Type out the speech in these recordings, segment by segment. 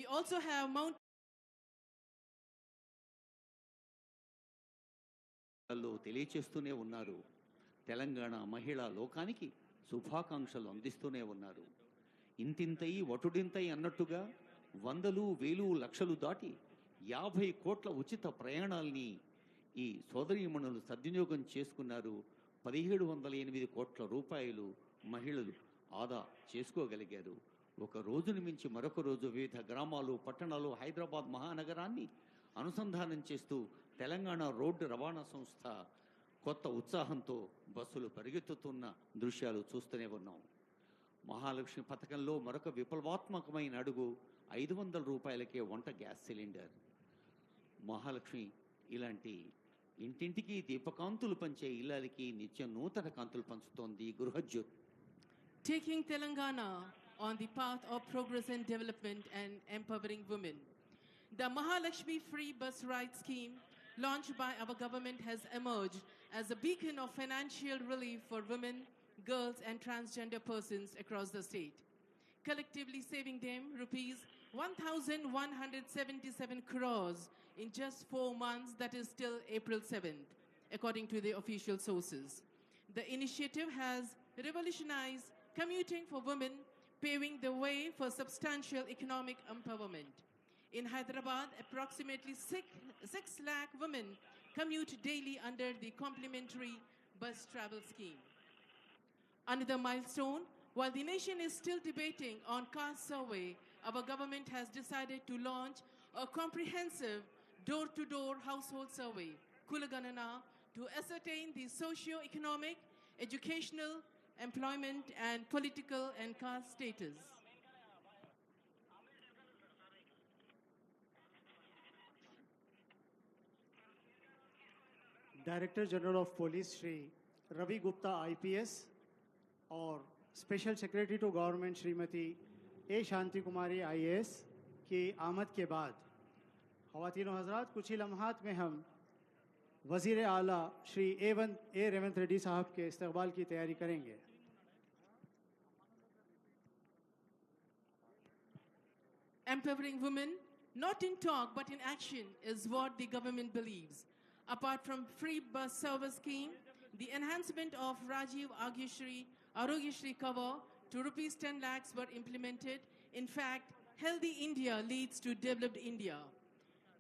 We also have Mount తెలియచేస్తూనే ఉన్నారు. తెలంగాణ మహిళా లోకానికి శుభాకాంక్షలు అందిస్తూనే ఉన్నారు. ఇంతింతై వటుడింతై అన్నట్టుగా వందలు వేలు లక్షలు దాటి 50 కోట్ల ఉచిత ప్రయాణాల్ని ఈ సోదరీమణులు సద్వినియోగం చేసుకున్నారు. 1708 కోట్ల రూపాయలు మహిళలు ఆదా చేసుకోగలిగారు. ఒక రోజుని మించి మరొక రోజు వివిధ గ్రామాలు, పట్టణాలు, హైదరాబాద్ మహానగరాన్ని అనుసంధానం చేస్తూ తెలంగాణ రోడ్డు రవాణా సంస్థ కొత్త ఉత్సాహంతో బస్సులు పరిగెత్తుతున్న దృశ్యాలు చూస్తూనే ఉన్నాం. మహాలక్ష్మి పథకంలో మరొక విప్లవాత్మకమైన అడుగు 500 రూపాయలకే వంట గ్యాస్ సిలిండర్. మహాలక్ష్మి ఇలాంటి ఇంటింటికి దీపకాంతులు పంచే ఇల్లాలకి నిత్యం నూతన కాంతులు పంచుతోంది Gruhajyothi. Taking Telangana on the path of progress and development and empowering women. The Mahalakshmi Free Bus Ride Scheme launched by our government has emerged as a beacon of financial relief for women, girls and transgender persons across the state, collectively saving them rupees 1,177 crores in just 4 months, that is till April 7th, according to the official sources. The initiative has revolutionized commuting for women, paving the way for substantial economic empowerment. In Hyderabad, approximately 6 lakh women commute daily under the complimentary bus travel scheme. Another milestone, while the nation is still debating on caste survey, our government has decided to launch a comprehensive door-to-door household survey, Kulaganana, to ascertain the socio-economic, educational, employment and political and caste status. Director general of police Shri Ravi Gupta IPS और special secretary to government Shrimati A Shanti Kumari IAS की आमद के बाद ख़वातीनो हज़रात कुछ ही लम्हात में हम वज़ीर आला श्री ए रेवंत रेड्डी साहब के इस्तकबाल की तैयारी करेंगे. Empowering women, not in talk but in action, is what the government believes. Apart from free bus service scheme, the enhancement of Rajiv Arogyashri cover to rupees 10 lakhs were implemented. In fact, healthy India leads to developed India.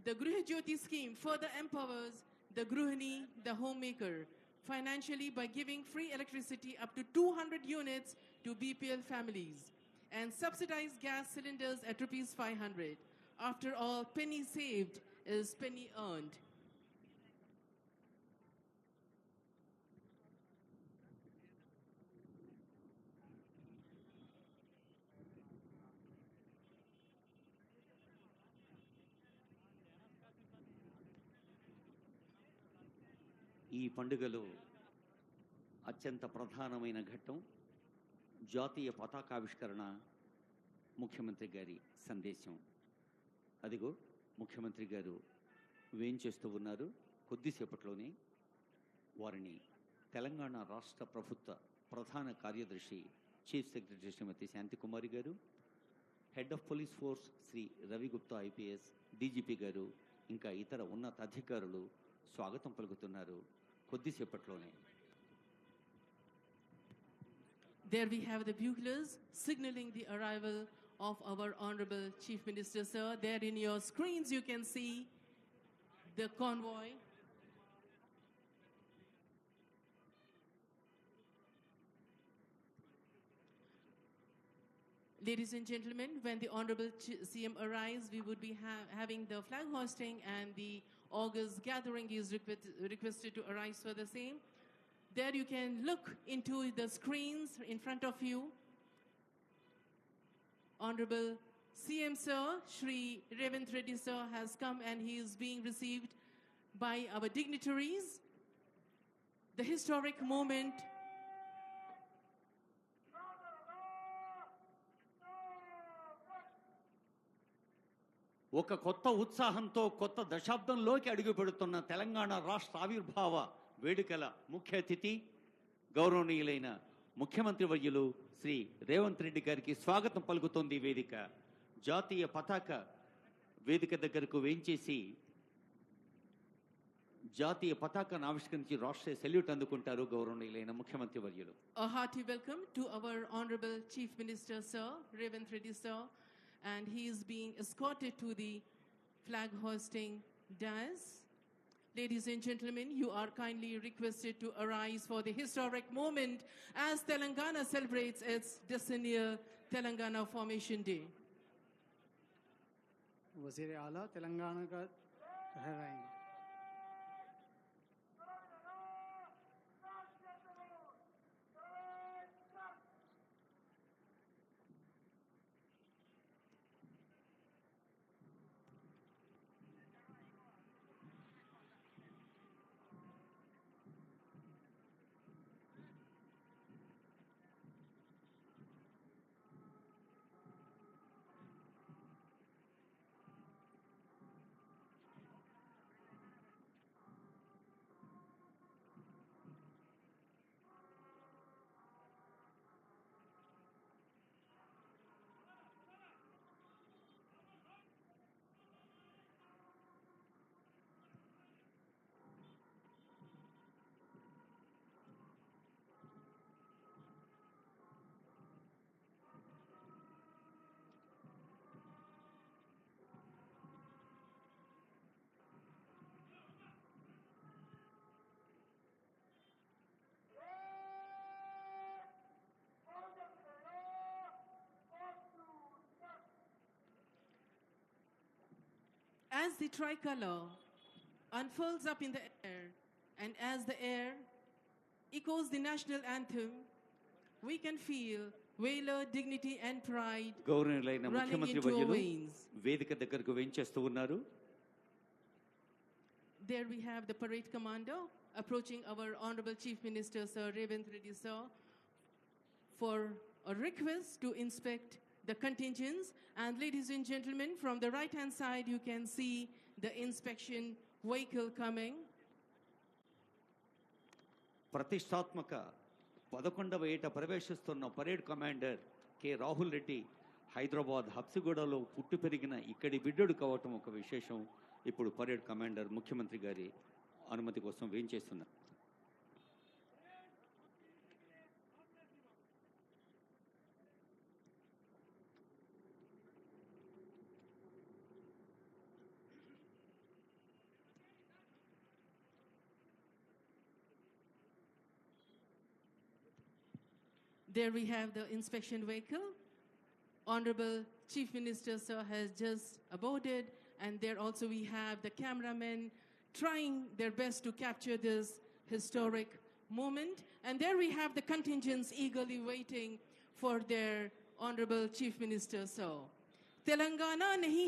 The Grihajyoti scheme further empowers the Gruhini, the homemaker, financially by giving free electricity up to 200 units to BPL families and subsidized gas cylinders at rupees 500. After all, penny saved is penny earned. ఈ పండుగలో అత్యంత ప్రధానమైన ఘట్టం జాతీయ పతాకావిష్కరణ, ముఖ్యమంత్రి గారి సందేశం. అదిగో ముఖ్యమంత్రి గారు వేంచేస్తూ ఉన్నారు. కొద్దిసేపట్లోనే వారిని తెలంగాణ రాష్ట్ర ప్రభుత్వ ప్రధాన కార్యదర్శి చీఫ్ సెక్రటరీ శ్రీమతి శాంతికుమారి గారు, head of police force Shri Ravi Gupta IPS, DGP గారు, ఇంకా ఇతర ఉన్నతాధికారులు స్వాగతం పలుకుతున్నారు కొద్దిసేపట్లోనే. There we have the buglers signaling the arrival of our Honorable Chief Minister, sir. There in your screens you can see the convoy. Ladies and gentlemen, when the Honorable CM arrives, we would be having the flag hoisting and the August gathering is requested to arise for the same. There you can look into the screens in front of you. Honorable CM Sir, Shri Revant Reddy Sir has come and he is being received by our dignitaries. The historic moment ఒక కొత్త ఉత్సాహంతో కొత్త దశాబ్దంలోకి అడుగుపెడుతున్న తెలంగాణ రాష్ట్ర ఆవిర్భావ వేడుకల ముఖ్య అతిథి గౌరవనీయులైన ముఖ్యమంత్రి వర్యులు శ్రీ రేవంత్ రెడ్డి గారికి స్వాగతం పలుకుతోంది వేదిక. జాతీయ పతాక వేదిక దగ్గరకు వేంచేసి జాతీయ పతాకాన్ని ఆవిష్కరించి రాష్ట్రీయ సెల్యూట్ అందుకుంటారు గౌరవనీయులైన ముఖ్యమంత్రి వర్యులు. A hearty welcome to our Honorable Chief Minister, Sir Revanth Reddy, sir, and he is being escorted to the flag hoisting dais. Ladies and gentlemen, you are kindly requested to arise for the historic moment as Telangana celebrates its decennial Telangana Formation Day. वज़ीर आला तेलंगाना का ठहराएंगे. As the tricolor unfurls up in the air, and as the air echoes the national anthem, we can feel valor, dignity, and pride గౌరవనీయులైన running ముఖ్యమంత్రి into our వర్యులు veins. వేదిక దగ్గరకు వేంచేస్తూ ఉన్నారు. There we have the parade commander approaching our Honorable Chief Minister, Sir Revanth Reddy, sir, for a request to inspect the contingents. And ladies and gentlemen, from the right-hand side, you can see the inspection vehicle coming. ప్రతిష్టాత్మక 11వ ఏట ప్రవేశిస్తున్న parade commander K Rahul Reddy Hyderabad హబ్సిగూడలో పుట్టి పెరిగిన ఇక్కడి బిడ్డడు కావటం ఒక విశేషం. ఇప్పుడు పరేడ్ కమాండర్ ముఖ్యమంత్రి గారి అనుమతి కోసం వేంచేస్తున్నారు. There we have the inspection vehicle. Honorable Chief Minister, sir, has just aboarded, and there also we have the cameramen trying their best to capture this historic moment. And there we have the contingents eagerly waiting for their Honorable Chief Minister, sir. Telangana nahi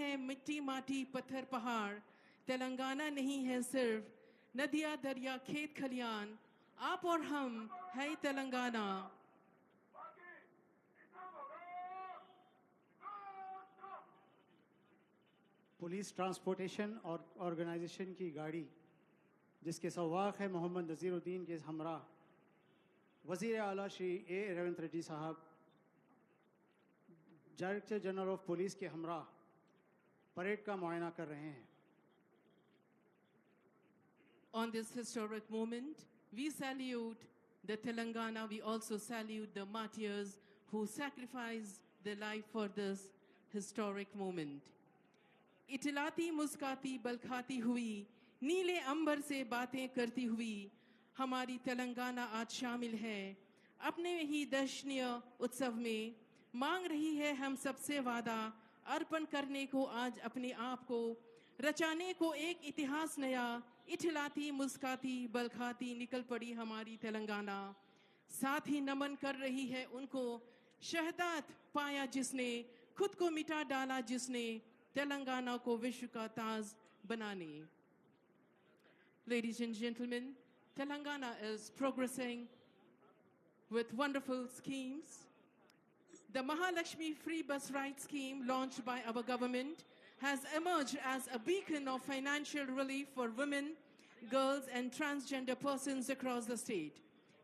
hai mitti mati pathar pahar. Telangana nahi hai sirf nadiya darya khet khalian. आप और हम है Telangana. Police transportation और organisation की गाड़ी जिसके सवाक है मोहम्मद नज़ीरुद्दीन के हमरा वज़ीर आला श्री ए रेवंत रेड्डी साहब, डायरेक्टर जनरल ऑफ पुलिस के हमरा परेड का मुआयना कर रहे हैं. On this historic moment, we salute the Telangana. We also salute the martyrs who sacrificed their life for this historic moment. इटलाती मुस्काती बलखाती हुई नीले अंबर से बातें करती हुई हमारी तेलंगाना आज शामिल है अपने ही दर्शनीय उत्सव में. मांग रही है हम सबसे वादा अर्पण करने को आज अपने आप को रचाने को एक इतिहास नया. इठलाती मुस्काती बलखाती निकल पड़ी हमारी तेलंगाना. साथ ही नमन कर रही है उनको शहादत पाया जिसने खुद को मिटा डाला जिसने तेलंगाना को विश्व का ताज बनाने. Ladies and gentlemen, Telangana is progressing with wonderful schemes. The Mahalakshmi free bus ride scheme launched by our government has emerged as a beacon of financial relief for women, girls, and transgender persons across the state,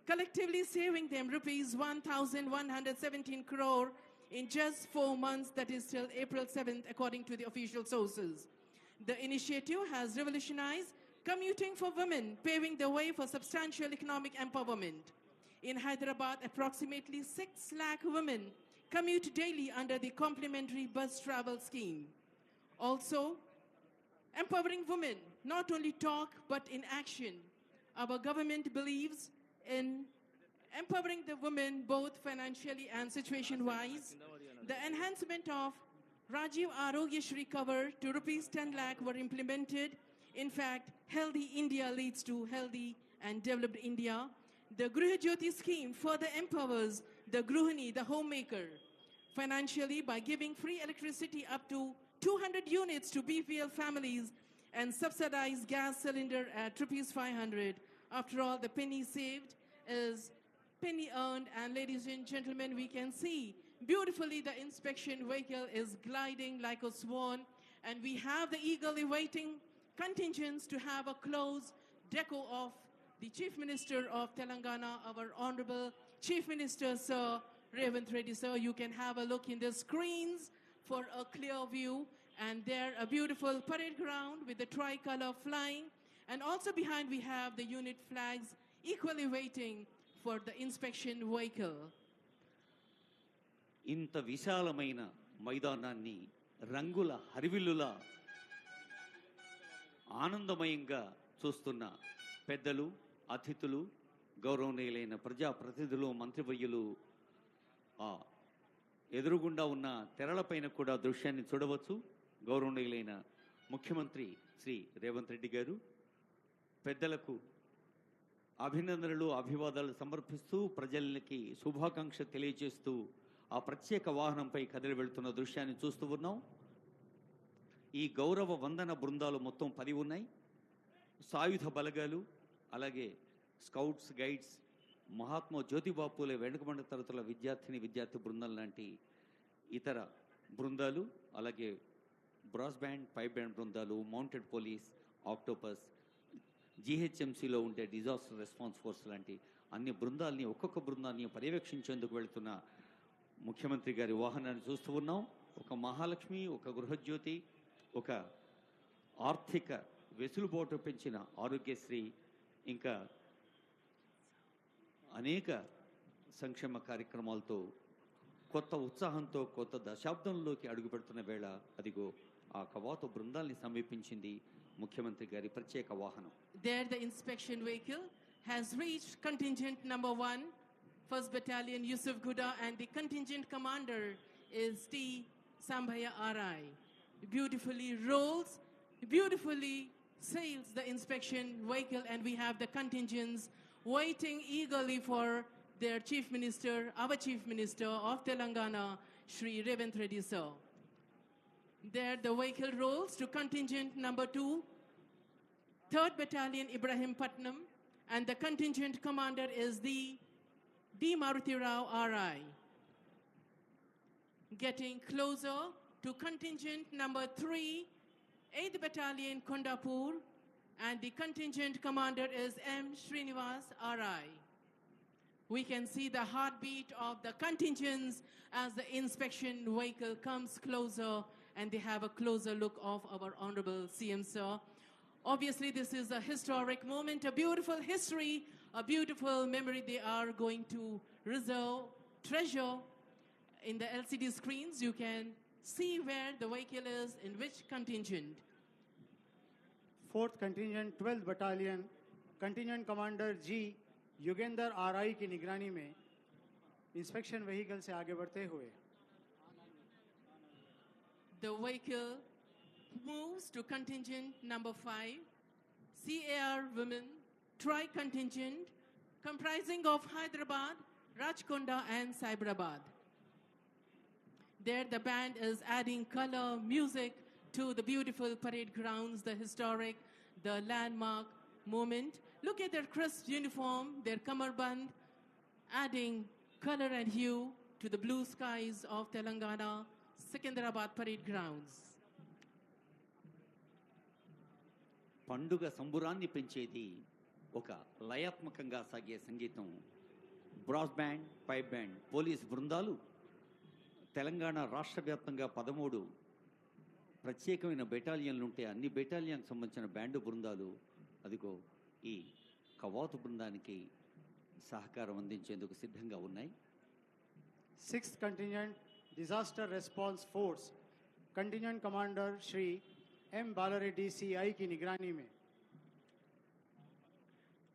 collectively saving them rupees 1,117 crore in just 4 months, that is till April 7th, according to the official sources. The initiative has revolutionized commuting for women, paving the way for substantial economic empowerment. In Hyderabad, approximately 6 lakh women commute daily under the complimentary bus travel scheme. Also, empowering women, not only talk but in action. Our government believes in empowering the women both financially and situation-wise. The enhancement of Rajiv Arogya Shri cover to rupees 10 lakh were implemented. In fact, Healthy India leads to healthy and developed India. The Griha Jyoti scheme further empowers the Gruhini, the homemaker, financially by giving free electricity up to 200 units to BPL families and subsidized gas cylinder at rupees 500. After all, the penny saved is penny earned, and ladies and gentlemen, we can see beautifully the inspection vehicle is gliding like a swan, and we have the eagerly waiting contingents to have a close deco of the Chief Minister of Telangana, our Honorable Chief Minister, Sir Revanth Reddy, sir. You can have a look in the screens for a clear view, and there a beautiful parade ground with the tricolor flying, and also behind we have the unit flags equally waiting for the inspection vehicle. ఇంత విశాలమైన మైదానాన్ని రంగుల హరివిల్లులా ఆనందమయంగా చూస్తున్న పెద్దలు, అతిథులు, గౌరవనీయులైన ప్రజాప్రతినిధులు, మంత్రివర్యులు ఎదురుగుండా ఉన్న తెరలపైన కూడా దృశ్యాన్ని చూడవచ్చు. గౌరవనీయులైన ముఖ్యమంత్రి శ్రీ రేవంత్ రెడ్డి గారు పెద్దలకు అభినందనలు, అభివాదాలు సమర్పిస్తూ ప్రజలకి శుభాకాంక్ష తెలియజేస్తూ ఆ ప్రత్యేక వాహనంపై కదిలి వెళ్తున్న దృశ్యాన్ని చూస్తూ ఉన్నాం. ఈ గౌరవ వందన బృందాలు మొత్తం 10 ఉన్నాయి. సాయుధ బలగాలు, అలాగే స్కౌట్స్, గైడ్స్, మహాత్మా జ్యోతిబా పూలే వెనుకబడిన తరగతుల విద్యార్థి బృందాలు లాంటి ఇతర బృందాలు, అలాగే బ్రాస్ బ్యాండ్, పైప్ బ్యాండ్ బృందాలు, మౌంటెడ్ పోలీస్, ఆక్టోపస్, జీహెచ్ఎంసీలో ఉండే డిజాస్టర్ రెస్పాన్స్ ఫోర్స్ లాంటి అన్ని బృందాలని, ఒక్కొక్క బృందాన్ని పర్యవేక్షించేందుకు వెళుతున్న ముఖ్యమంత్రి గారి వాహనాన్ని చూస్తూ ఉన్నాం. ఒక మహాలక్ష్మి, ఒక గృహజ్యోతి, ఒక ఆర్థిక వెసులుబాటు పెంచిన ఆరోగ్యశ్రీ, ఇంకా అనేక సంక్షేమ కార్యక్రమాలతో కొత్త ఉత్సాహంతో కొత్త దశాబ్దంలోకి అడుగుపెడుతున్న వేళ అదిగో ఆ కవాతు బృందాల్ని సమీపించింది ముఖ్యమంత్రి గారి ప్రత్యేక వాహనం. There the inspection vehicle has reached contingent number 1, 1st Battalion Yusuf Guda, and the contingent commander is T. Sambhaya RI. Beautifully rolls, beautifully sails the inspection vehicle, and we have the contingents waiting eagerly for their Chief Minister, our Chief Minister of Telangana, Shri Revanth Reddy, sir. There the vehicle rolls to contingent number 2, 3rd Battalion Ibrahim Patnam, and the contingent commander is the D. Maruti Rao RI. Getting closer to contingent number 3, 8th Battalion Kondapur, and the contingent commander is M. Srinivas RI. We can see the heartbeat of the contingents as the inspection vehicle comes closer, and they have a closer look of our Honorable CM, sir. Obviously, this is a historic moment, a beautiful history, a beautiful memory they are going to treasure. In the LCD screens, you can see where the vehicle is, in which contingent. 4th contingent 12th battalion contingent commander G. Yugendra RI की निगरानी में inspection vehicle से आगे बढ़ते हुए The vehicle moves to contingent number 5, CAR Women Tri-Contingent, comprising of Hyderabad, Rajkonda and Cyberabad. There the band is adding color, music to the beautiful parade grounds, the historic, the landmark moment. Look at their crisp uniform, their kamarband, adding color and hue to the blue skies of Telangana, Secunderabad parade grounds. పండుగ సంబురాన్ని పెంచేది ఒక లయాత్మకంగా సాగే సంగీతం. Brass band, pipe band, police బృందాలు తెలంగాణ రాష్ట్ర వ్యాప్తంగా 13 ప్రత్యేకమైన బెటాలియన్లు ఉంటే అన్ని బెటాలియన్కి సంబంధించిన బ్యాండు బృందాలు అదిగో ఈ కవాతు బృందానికి సహకారం అందించేందుకు సిద్ధంగా ఉన్నాయి. 6th Contingent Disaster Response Force Contingent Commander Shri M. Balareddy CI की निगरानी में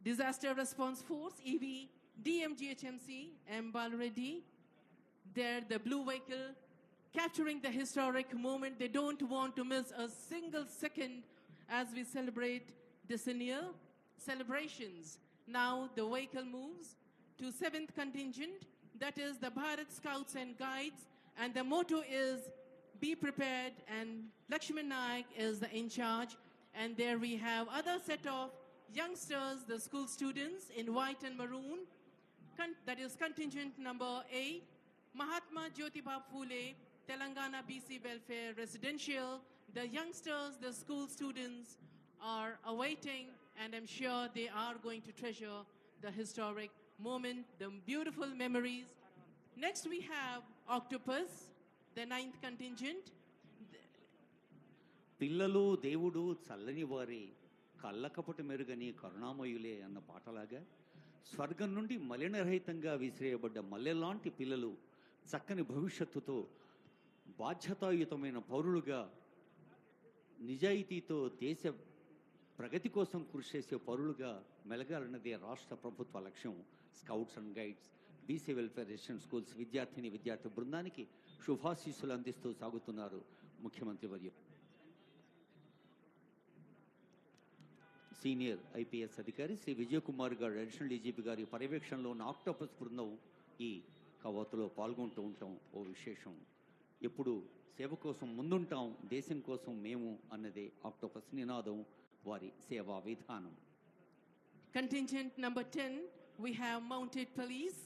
Disaster Response Force EV DMGHMC M. Balareddy. They're the blue vehicle capturing the historic moment. They don't want to miss a single second as we celebrate decennial celebrations. Now the vehicle moves to 7th Contingent, that is the Bharat Scouts and Guides, and the motto is be prepared, and Lakshman Naik is the in charge. And there we have other set of youngsters, the school students in white and maroon. That is contingent number 8, Mahatma Jyotiba Phule, Telangana BC Welfare Residential. The youngsters, the school students are awaiting, and I'm sure they are going to treasure the historic moment, the beautiful memories. Next we have Octopus, the 9th contingent. పిల్లలు దేవుడు చల్లని వారి కళ్ళకపటి మెరుగని కరుణామయులే అన్న పాటలాగా స్వర్గం నుండి మలినరహితంగా విసిరేయబడ్డ మల్లెలాంటి పిల్లలు చక్కని భవిష్యత్తుతో బాధ్యతాయుతమైన పౌరులుగా నిజాయితీతో దేశ ప్రగతి కోసం కృషి చేసే పౌరులుగా మెలగాలన్నదే రాష్ట్ర ప్రభుత్వ లక్ష్యం. Scouts and guides BC welfare resident schools విద్యార్థి బృందానికి శుభాశీస్సులు అందిస్తూ సాగుతున్నారు ముఖ్యమంత్రి వర్యులు. సీనియర్ ఐపీఎస్ అధికారి శ్రీ విజయకుమార్ గారు అడిషనల్ డీజీపీ గారి పర్యవేక్షణలో ఉన్న ఆక్టోపస్ బృందం ఈ కవాతులో పాల్గొంటూ ఉంటాం. ఓ విశేషం, ఎప్పుడు సేవ కోసం ముందుంటాం, దేశం కోసం మేము అన్నదే ఆక్టోపస్ నినాదం, వారి సేవా విధానం. Contingent number 10, we have mounted police,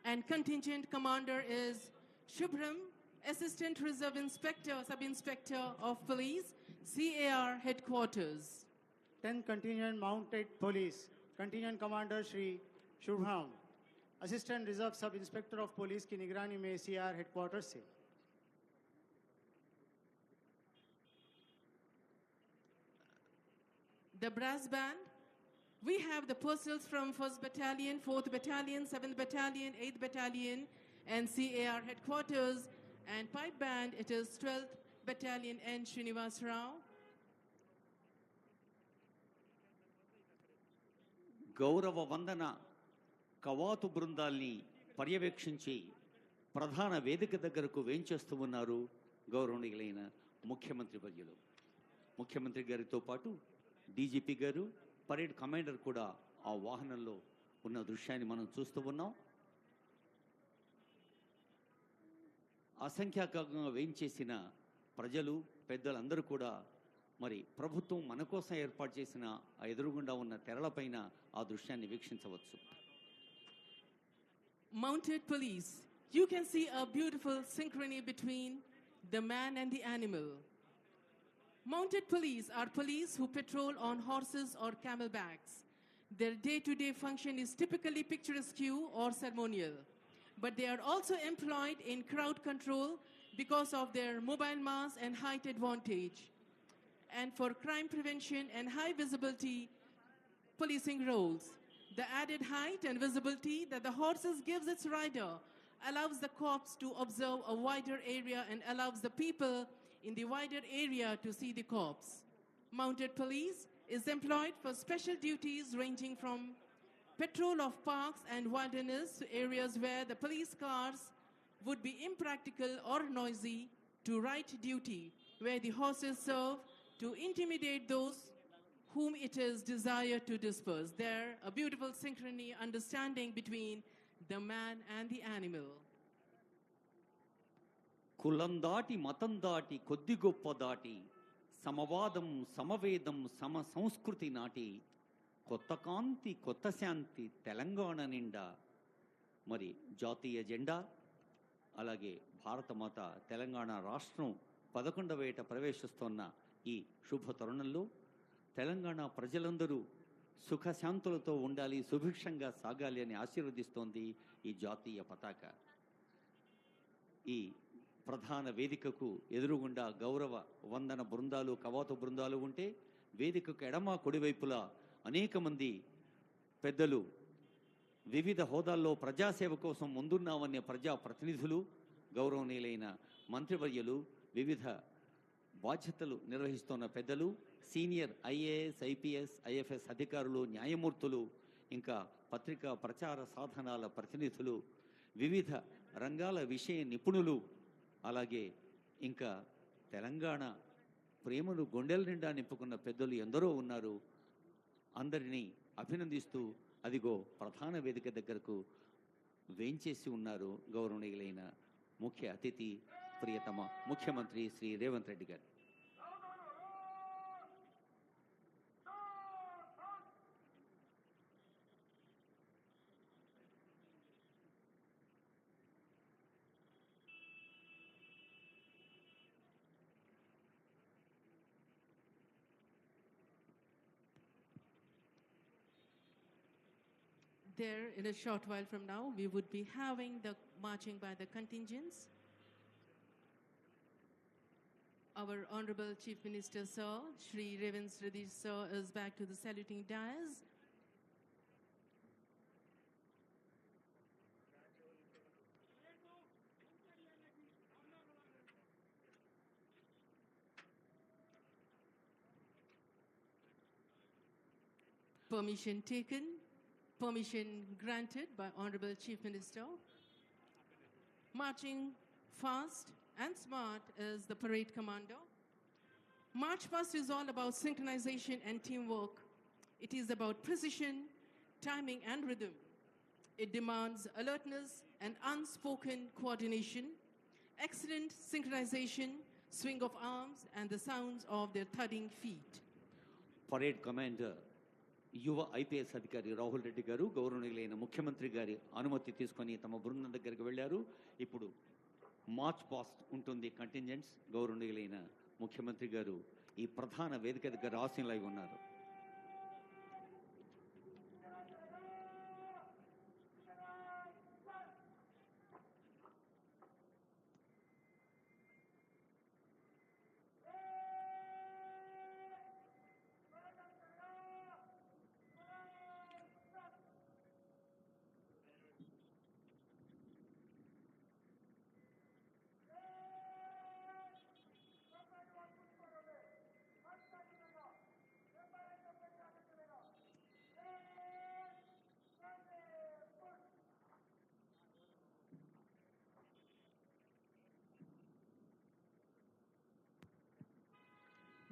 and contingent commander is Shubhram, Assistant Reserve Inspector, Sub-Inspector of Police, CAR Headquarters. 10th Contingent Mounted Police Contingent Commander Shri Shubham, Assistant Reserve Sub-Inspector of Police की निगरानी में CR Headquarters से. The brass band, we have the personnel from 1st Battalion, 4th Battalion, 7th Battalion, 8th Battalion, and CAR Headquarters. And pipe band, it is 12th Battalion N. Srinivas Rao. గౌరవ వందన కవాతు బృందాల్ని పర్యవేక్షించి ప్రధాన వేదిక దగ్గరకు వేంచేస్తూ ఉన్నారు గౌరవనీయులైన ముఖ్యమంత్రి వర్యులు. ముఖ్యమంత్రి గారితో పాటు డీజీపీ గారు, పరేడ్ కమాండర్ కూడా ఆ వాహనంలో ఉన్న దృశ్యాన్ని మనం చూస్తూ ఉన్నాం. అసంఖ్యాకంగా వేయించేసిన ప్రజలు, పెద్దలందరూ కూడా మరి ప్రభుత్వం మన కోసం ఏర్పాటు చేసిన ఆ ఎదురుగుండా ఉన్న తెరలపైన ఆ దృశ్యాన్ని వీక్షించవచ్చు. Mounted police, you can see a beautiful synchrony between the man and the animal. Mounted police are police who patrol on horses or camelbacks. Their day-to-day function is typically picturesque or ceremonial, but they are also employed in crowd control because of their mobile mass and height advantage, and for crime prevention and high visibility policing roles. The added height and visibility that the horses gives its rider allows the cops to observe a wider area and allows the people in the wider area to see the cops. Mounted police is employed for special duties ranging from patrol of parks and wilderness to areas where the police cars would be impractical or noisy, to right duty where the horses serve to intimidate those whom it is desired to disperse. There, a beautiful synchrony, understanding between the man and the animal. కులం దాటి మతం దాటి కొద్ది గొప్ప దాటి సమవాదం సమవేదం సమ సంస్కృతి నాటి కొత్త కాంతి కొత్త శాంతి తెలంగాణ నిండా. మరి జాతీయ జెండా, అలాగే భారతమాత తెలంగాణ రాష్ట్రం 11వ ఏట ప్రవేశిస్తున్న ఈ శుభ తరుణంలో తెలంగాణ ప్రజలందరూ సుఖశాంతులతో ఉండాలి, సుభిక్షంగా సాగాలి అని ఆశీర్వదిస్తోంది ఈ జాతీయ పతాక. ఈ ప్రధాన వేదికకు ఎదురుగుండా గౌరవ వందన బృందాలు, కవాతు బృందాలు ఉంటే వేదికకు ఎడమ కుడివైపులా అనేక మంది పెద్దలు వివిధ హోదాల్లో ప్రజాసేవ కోసం ముందున్నామనే ప్రజా ప్రతినిధులు, గౌరవనీయులైన మంత్రివర్యులు, వివిధ బాధ్యతలు నిర్వహిస్తున్న పెద్దలు, సీనియర్ ఐఏఎస్, ఐపీఎస్, ఐఎఫ్ఎస్ అధికారులు, న్యాయమూర్తులు, ఇంకా పత్రికా ప్రచార సాధనాల ప్రతినిధులు, వివిధ రంగాల విషయ నిపుణులు, అలాగే ఇంకా తెలంగాణ ప్రేమను గుండెల నిండా నింపుకున్న పెద్దలు ఎందరో ఉన్నారు. అందరినీ అభినందిస్తూ అదిగో ప్రధాన వేదిక దగ్గరకు వేంచేసి ఉన్నారు గౌరవనీయులైన ముఖ్య అతిథి, ప్రియతమ ముఖ్యమంత్రి శ్రీ రేవంత్ రెడ్డి గారు. There, in a short while from now, we would be having the marching by the contingents. Our Honorable Chief Minister, Sir, Shri Revanth Reddy, Sir, is back to the saluting dais. Permission taken. Permission granted by Honorable Chief Minister. Marching fast and smart is the parade commander. March past is all about synchronization and teamwork. It is about precision, timing and rhythm. It demands alertness and unspoken coordination, excellent synchronization, swing of arms and the sounds of their thudding feet. Parade commander యువ IPS అధికారి రాహుల్ రెడ్డి గారు గౌరవనీయులైన ముఖ్యమంత్రి గారి అనుమతి తీసుకొని తమ బృందం దగ్గరికి వెళ్ళారు. ఇప్పుడు మార్చ్ పాస్ట్ ఉంటుంది కంటింజెంట్స్. గౌరవనీయులైన ముఖ్యమంత్రి గారు ఈ ప్రధాన వేదిక దగ్గర ఆసీనులై ఉన్నారు.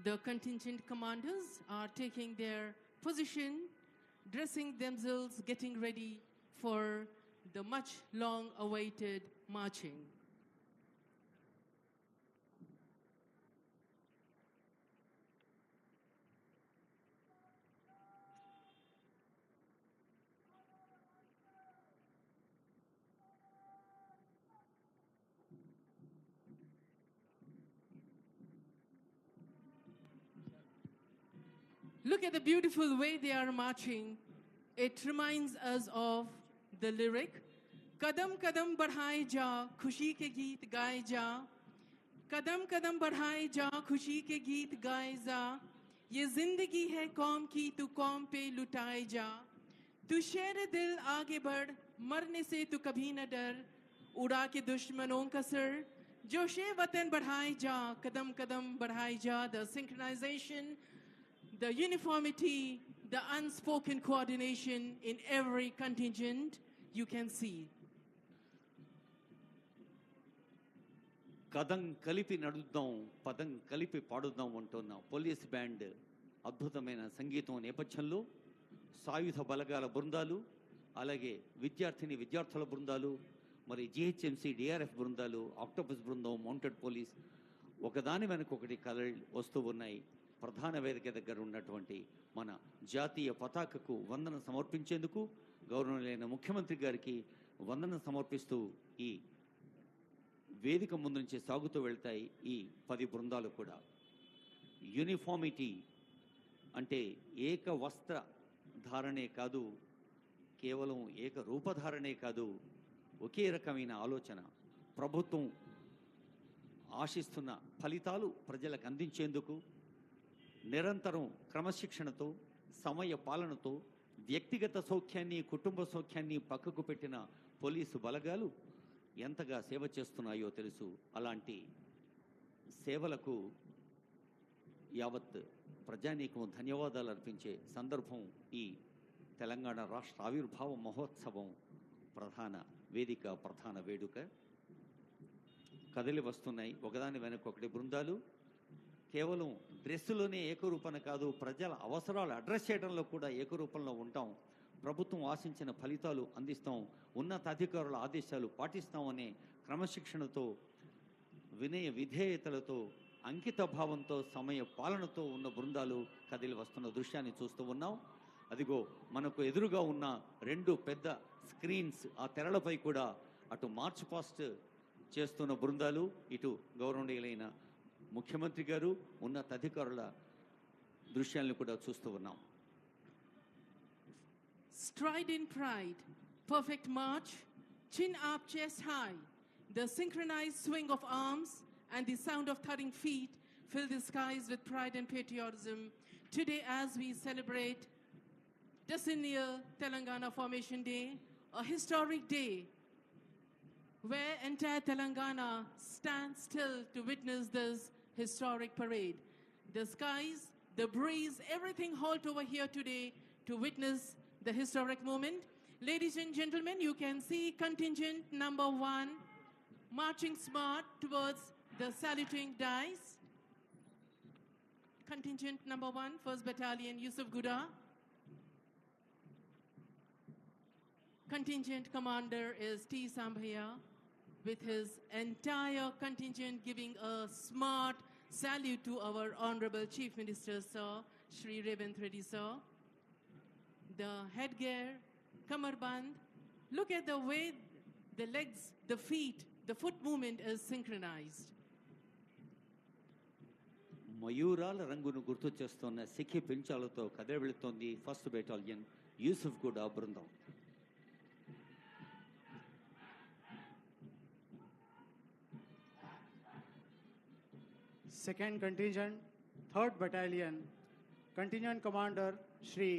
The contingent commanders are taking their position, dressing themselves, getting ready for the much long-awaited marching. Look at the beautiful way they are marching. It reminds us of the lyric, Kadam kadam badhaye ja, khushi ke geet gaye ja. Kadam kadam badhaye ja, khushi ke geet gaye ja. Ye zindagi hai kaum ki, tu kaum pe lutaye ja. Tu sher dil aage बढ़, मरने से tu kabhi na dar. उड़ा के दुश्मनों का sir, जोशे वतन बढ़ाए जा, कदम कदम बढ़ाए जा. The synchronization, the uniformity, the unspoken coordination in every contingent you can see. కదం కలిపి నడుద్దాం, పదం కలిపి పాడుద్దాం అంటున్న పోలీస్ బ్యాండ్ అద్భుతమైన సంగీతం నేపథ్యంలో సాయుధ బలగాల బృందాలు, అలాగే విద్యార్థుల బృందాలు, మరి జిహెచ్ఎంసీ డిఆర్ఎఫ్ బృందాలు, ఆక్టోపస్ బృందం, మౌంటెడ్ పోలీస్ ఒకదాని వెనక ఒకటి కలలు వస్తూ ఉన్నాయి. ప్రధాన వేదిక దగ్గర ఉన్నటువంటి మన జాతీయ పతాకకు వందనం సమర్పించేందుకు గౌరవనీయులైన ముఖ్యమంత్రి గారికి వందనం సమర్పిస్తూ ఈ వేదిక ముందు నుంచి సాగుతూ వెళ్తాయి ఈ 10 బృందాలు కూడా. యూనిఫార్మిటీ అంటే ఏక వస్త్ర ధారణే కాదు, కేవలం ఏక రూపధారణే కాదు, ఒకే రకమైన ఆలోచన. ప్రభుత్వం ఆశిస్తున్న ఫలితాలు ప్రజలకు అందించేందుకు నిరంతరం క్రమశిక్షణతో సమయ పాలనతో వ్యక్తిగత సౌఖ్యాన్ని కుటుంబ సౌఖ్యాన్ని పక్కకు పెట్టిన పోలీసు బలగాలు ఎంతగా సేవ చేస్తున్నాయో తెలుసు. అలాంటి సేవలకు యావత్ ప్రజానీకం ధన్యవాదాలు అర్పించే సందర్భం ఈ తెలంగాణ రాష్ట్ర ఆవిర్భావ మహోత్సవం ప్రధాన వేదిక, ప్రధాన వేడుక. కదిలి వస్తున్నాయి ఒకదాని వెనక ఒకటి బృందాలు. కేవలం డ్రెస్సులోనే ఏకరూపన కాదు, ప్రజల అవసరాలు అడ్రస్ చేయడంలో కూడా ఏకరూపంలో ఉంటాం. ప్రభుత్వం ఆశించిన ఫలితాలు అందిస్తాం, ఉన్నతాధికారుల ఆదేశాలు పాటిస్తామనే క్రమశిక్షణతో, వినయ విధేయతలతో, అంకిత భావంతో, సమయ పాలనతో ఉన్న బృందాలు కదిలి వస్తున్న దృశ్యాన్ని చూస్తూ ఉన్నాం. అదిగో మనకు ఎదురుగా ఉన్న రెండు పెద్ద స్క్రీన్స్, ఆ తెరలపై కూడా అటు మార్చ్ పాస్ట్ చేస్తున్న బృందాలు, ఇటు గౌరవనీయులైన ముఖ్యమంత్రి గారు, ఉన్నతాధికారుల దృశ్యాలను కూడా చూస్తూ ఉన్నాం. Stride in pride, perfect march, chin up, chest high, the synchronized swing of arms and the sound of thudding feet fill the skies with pride and patriotism. Today as we celebrate decennial Telangana Formation Day, a historic day where entire Telangana stands still to witness this historic parade. The skies, the breeze, everything halt over here today to witness the historic moment. Ladies and gentlemen, you can see contingent number 1 marching smart towards the saluting dice. Contingent number 1, 1st Battalion, Yusuf Guda. Contingent commander is T. Sambhaya, with his entire contingent giving a smart salute to our Honorable Chief Minister, Sir, Shri Revanth Reddy, Sir. The headgear, kamarband, look at the way the legs, the feet, the foot movement is synchronized. మయూరాల రంగును గుర్తు చేస్తున్న సిక్కి పెంచాలతో కదిలి వెళుతోంది 1st battalion Yusuf గూడ బృందం. Second contingent, 3rd Battalion, contingent commander Shri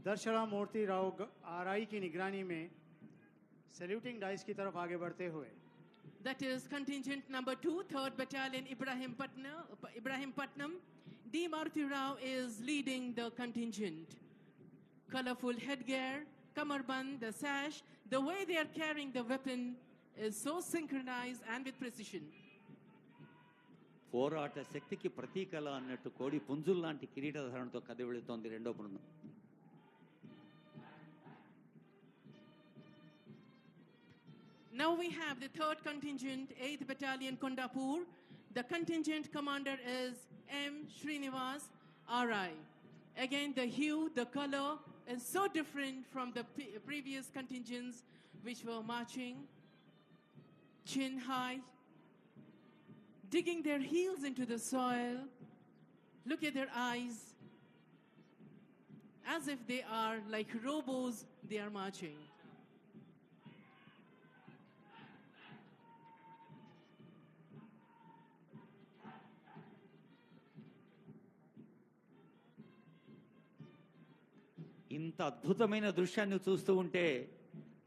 दर्शरा मूर्ति Rao RI की निगरानी में सैल्यूटिंग डाइस की तरफ आगे बढ़ते हुए. That is contingent number 2, 3rd Battalion, Ibrahim Patnam. D. Maruti Rao is leading the contingent. Colorful headgear, kamarband, the sash, the way they are carrying the weapon is so synchronized and with precision. పోరాట శక్తికి ప్రతీకల అన్నట్టు కోడి పుంజుల్లాంటి కిరీటధారణతో కదిలి వెళుతోంది రెండో బృందం. Now we have the 3rd contingent, 8th Battalion, Kondapur. The contingent commander is M. Srinivas, RI. Again, the hue, the color is so different from the previous contingents which were marching chin high, digging their heels into the soil. Look at their eyes. As if they are like robos, they are marching. ఇంత అద్భుతమైన దృశ్యాన్ని చూస్తూ ఉంటే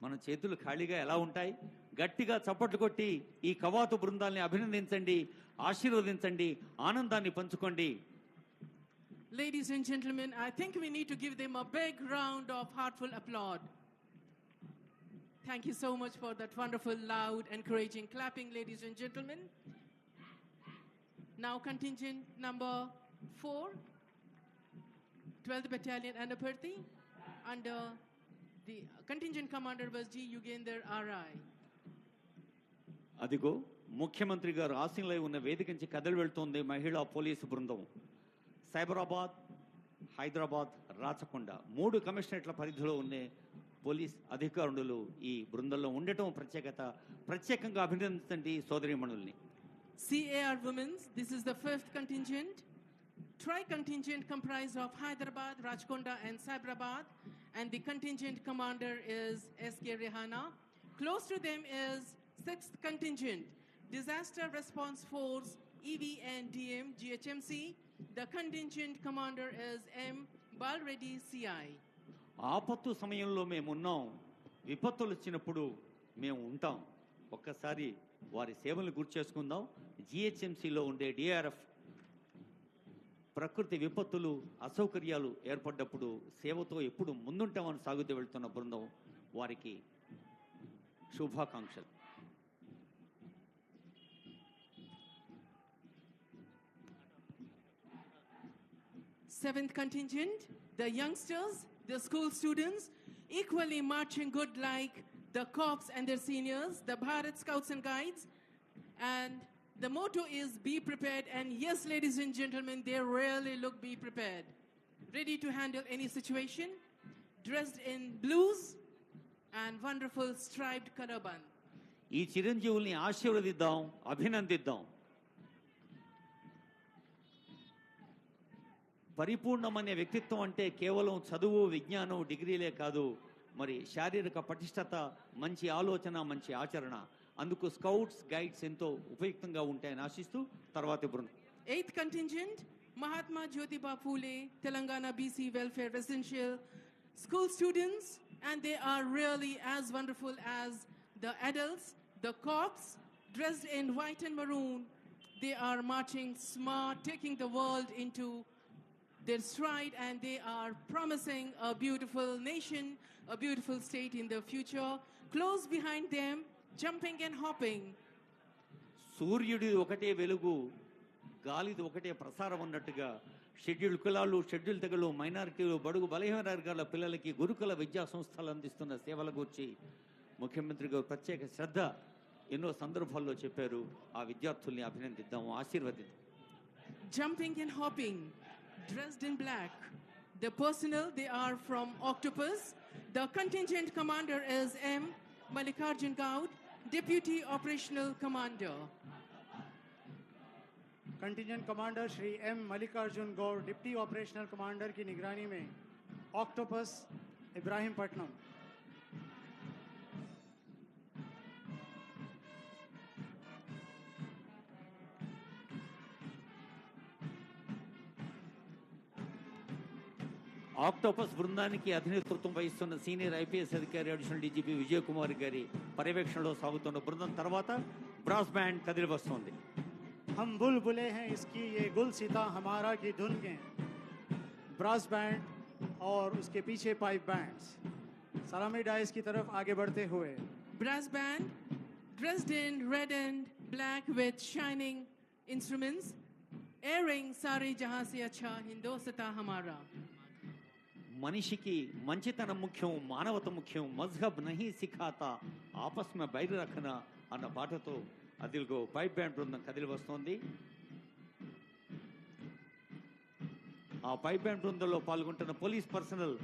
మన చేతులు ఖాళీగా ఎలా ఉంటాయి? గట్టిగా చప్పట్లు కొట్టి ఈ కవాతు బృందాల్ని అభినందించండి, ఆశీర్వదించండి, ఆనందాన్ని పంచుకోండి. Ladies and gentlemen, I think we need to give them a big round of heartful applause. Thank you so much for that wonderful, loud, encouraging clapping, ladies and gentlemen. Now contingent number 4, 12th Battalion, Anaparthi, under the contingent commander was G. Yugender, RI. అదిగో ముఖ్యమంత్రి గారు ఆసీనులై ఉన్న వేదిక నుంచి కదిలి వెళ్తోంది మహిళా police బృందం. సైబరాబాద్, హైదరాబాద్, రాచకొండ 3 కమిషనరేట్ల పరిధిలో ఉన్న పోలీస్ అధికారులు ఈ బృందంలో ఉండటం ప్రత్యేకత. ప్రత్యేకంగా అభినందించండి సోదరీమణుల్ని. CAR Women's, this is the 5th contingent. Tri-contingent comprised of Hyderabad, Rajkonda and Cyberabad, and the contingent commander is S.K. Rehana. Close to them is 6th contingent, Disaster Response Force, EVNDM, GHMC. The contingent commander is M. Balreddy, CI. ఆపత్తు సమయంలో మేము ఉన్నాం, విపత్తులు వచ్చినప్పుడు మేము ఉంటాం. ఒక్కసారి వారి సేవలను గుర్తు చేసుకుందాం. జిహెచ్ఎంసీలో ఉండే డిఆర్ఎఫ్ ప్రకృతి విపత్తులు అసౌకర్యాలు ఏర్పడ్డప్పుడు సేవతో ఎప్పుడు ముందుంటామని సాగుతూ వెళ్తున్న బృందం, వారికి శుభాకాంక్షలు. Seventh contingent, the youngsters, the school students, equally marching good like the corps and their seniors, the Bharat Scouts and Guides. And the motto is be prepared. And yes, ladies and gentlemen, they really look be prepared. Ready to handle any situation, dressed in blues and wonderful striped colorband. ఈ చిరంజీవుల్ని ఆశీర్వదిద్దాం, అభినందిద్దాం. పరిపూర్ణమనే వ్యక్తిత్వం అంటే కేవలం చదువు, విజ్ఞానం, డిగ్రీలే కాదు, మరి శారీరక పటిష్టత, మంచి ఆలోచన, మంచి ఆచరణ. అందుకు స్కౌట్స్, గైడ్స్ ఎంతో ఉపయుక్తంగా ఉంటాయని ఆశిస్తూ తర్వాతి బృందం. Eighth contingent, Mahatma Jyotiba Phule, Telangana BC Welfare Residential School students, and they are really as wonderful as the adults, the corps, dressed in white and maroon. They are marching smart, taking the world into their stride, and they are promising a beautiful nation, a beautiful state in the future. Close behind them, jumping and hopping. సూర్యుడి ఒకటే వెలుగు, గాలిది ఒకటే ప్రసారం అన్నట్టుగా schedule కులాలు, schedule తెగలు, మైనారిటీలు, బడుగు బలహీన వర్గాల పిల్లలకి గురుకుల విద్యా సంస్థలు అందిస్తున్న సేవల గురించి ముఖ్యమంత్రి గారు ప్రత్యేక శ్రద్ధ ఎన్నో సందర్భాల్లో చెప్పారు. ఆ విద్యార్థుల్ని అభినందిద్దాం, ఆశీర్వదిద్దాం. Jumping and hopping, dressed in black. The personnel, they are from Octopus. The contingent commander is M. Mallikarjun Gaud, Deputy Operational Commander. Contingent commander Shri M Mallikarjun Gaud, deputy operational commander की निगरानी में ऑक्टोपस इब्राहिमपट्टनम. ఆక్టోపస్ బృందానికి అధినేతృత్వం వహిస్తున్న సీనియర్ ఐపీఎస్ అధికారి additional DGP Vijay Kumar గారి పర్యవేక్షణలో సాగుతున్న బృందం తర్వాత బ్రాస్ బ్యాండ్ కదిలి వస్తోంది. हम बुलबुले हैं इसकी ये गुल सिता हमारा की धुन के. ब्रास बैंड और उसके पीछे पाइप बैंड्स सलामी डाइस की तरफ आगे बढ़ते हुए. Brass band, dressed in red and black with shining instruments, airing Sare Jahan Se Acha Hindostan Hamara. మనిషికి మంచితనం ముఖ్యం, మానవత ముఖ్యం, మజ్హబ్ నహీ సిఖాతా ఆపస్ మే బైర్ రఖనా అన్న పాటతో అదిల్గో పైప్ బ్యాండ్ బృందం కదిలి వస్తోంది. ఆ పైప్ బ్యాండ్ బృందంలో పాల్గొంటున్న పోలీస్ పర్సనల్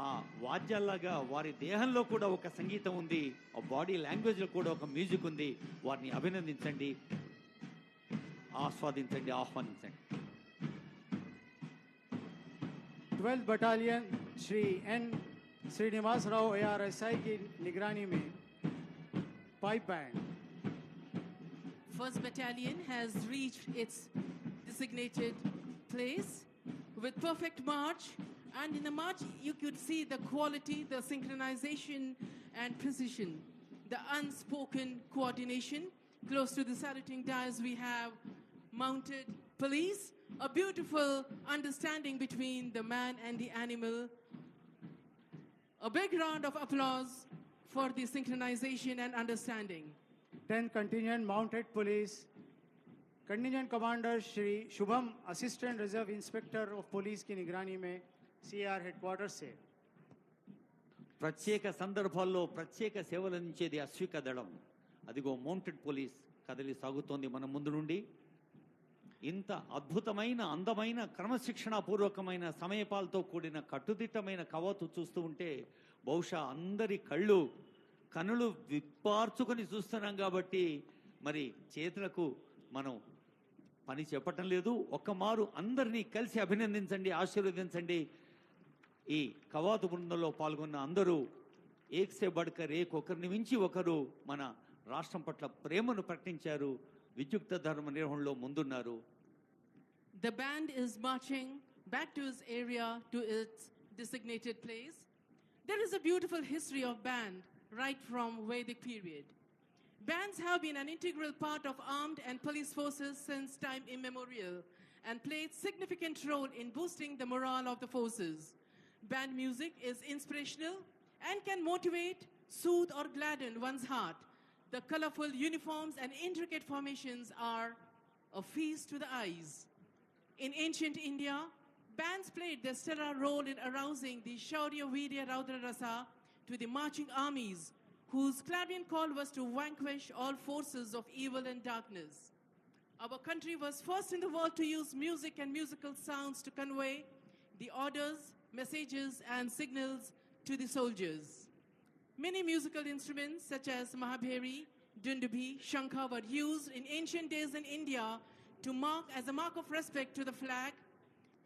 ఆ వాద్యాల్లాగా వారి దేహంలో కూడా ఒక సంగీతం ఉంది, ఆ బాడీ లాంగ్వేజ్లో కూడా ఒక మ్యూజిక్ ఉంది. వారిని అభినందించండి, ఆస్వాదించండి, ఆహ్వానించండి. 12th battalion Shri N Srinivas Rao ARSI की निगरानी में pipe band. First battalion has reached its designated place with perfect march, and in the march you could see the quality, the synchronization and precision, the unspoken coordination. Close to the saluting dais we have mounted police, a beautiful understanding between the man and the animal. A big round of applause for the synchronization and understanding. 10th contingent mounted police, contingent commander Shri Shubham, assistant reserve inspector of police की निगरानी में CR headquarter से. ప్రత్యేక సందర్భాల్లో ప్రత్యేక సేవలు అందించేది అశ్విక దళం. అదిగో మౌంటెడ్ పోలీస్ కదిలి సాగుతోంది మన ముందు నుండి. ఇంత అద్భుతమైన, అందమైన, క్రమశిక్షణాపూర్వకమైన, సమయపాలతో కూడిన కట్టుదిట్టమైన కవాతు చూస్తూ ఉంటే బహుశా అందరి కనులు విప్పార్చుకొని చూస్తున్నాం కాబట్టి మరి చేతులకు మనం పని చెప్పటం లేదు. ఒక్కమారు అందరినీ కలిసి అభినందించండి, ఆశీర్వదించండి. ఈ కవాతు బృందంలో పాల్గొన్న అందరూ ఏక్ సే బడ్కర్ ఏక్, ఒకరిని మించి ఒకరు మన రాష్ట్రం పట్ల ప్రేమను ప్రకటించారు, విద్యుక్త ధర్మ నిర్వహణలో ముందున్నారు. The band is marching back to its area, to its designated place. There is a beautiful history of band right from Vedic period. Bands have been an integral part of armed and police forces since time immemorial and played significant role in boosting the morale of the forces. Band music is inspirational and can motivate, soothe or gladden one's heart. The colorful uniforms and intricate formations are a feast to the eyes. In ancient India, bands played their stellar role in arousing the Shaurya Virya Raudra Rasa to the marching armies, whose clarion call was to vanquish all forces of evil and darkness. Our country was first in the world to use music and musical sounds to convey the orders, messages, and signals to the soldiers. Many musical instruments such as Mahabheri, Dundubi, Shankha were used in ancient days in India to mark as a mark of respect to the flag,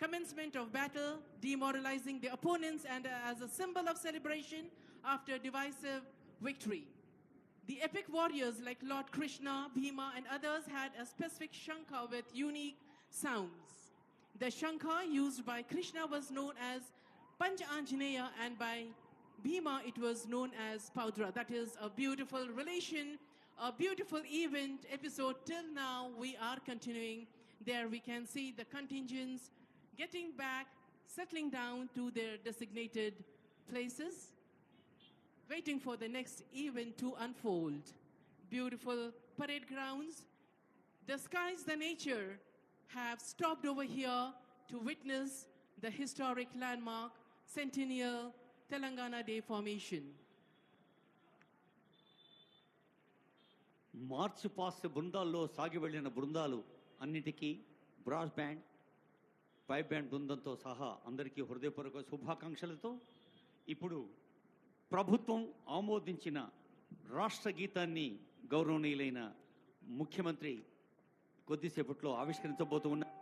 commencement of battle, demoralizing the opponents, and as a symbol of celebration after divisive victory. The epic warriors like Lord Krishna, Bhima, and others had a specific shankha with unique sounds. The shankha used by Krishna was known as Panch Anjaneya, and by Bhima it was known as Paudra. That is a beautiful relation, a beautiful event episode. Till now we are continuing. There we can see the contingents getting back, settling down to their designated places, waiting for the next event to unfold. Beautiful parade grounds. The skies, the nature have stopped over here to witness the historic landmark Centennial Telangana Day formation. March past బృందాల్లో సాగి వెళ్ళిన బృందాలు అన్నిటికీ brass band, pipe band బృందంతో సహా అందరికీ హృదయపూర్వక శుభాకాంక్షలతో ఇప్పుడు ప్రభుత్వం ఆమోదించిన రాష్ట్ర గీతాన్ని గౌరవనీయులైన ముఖ్యమంత్రి కొద్దిసేపట్లో ఆవిష్కరించబోతూ ఉన్నారు.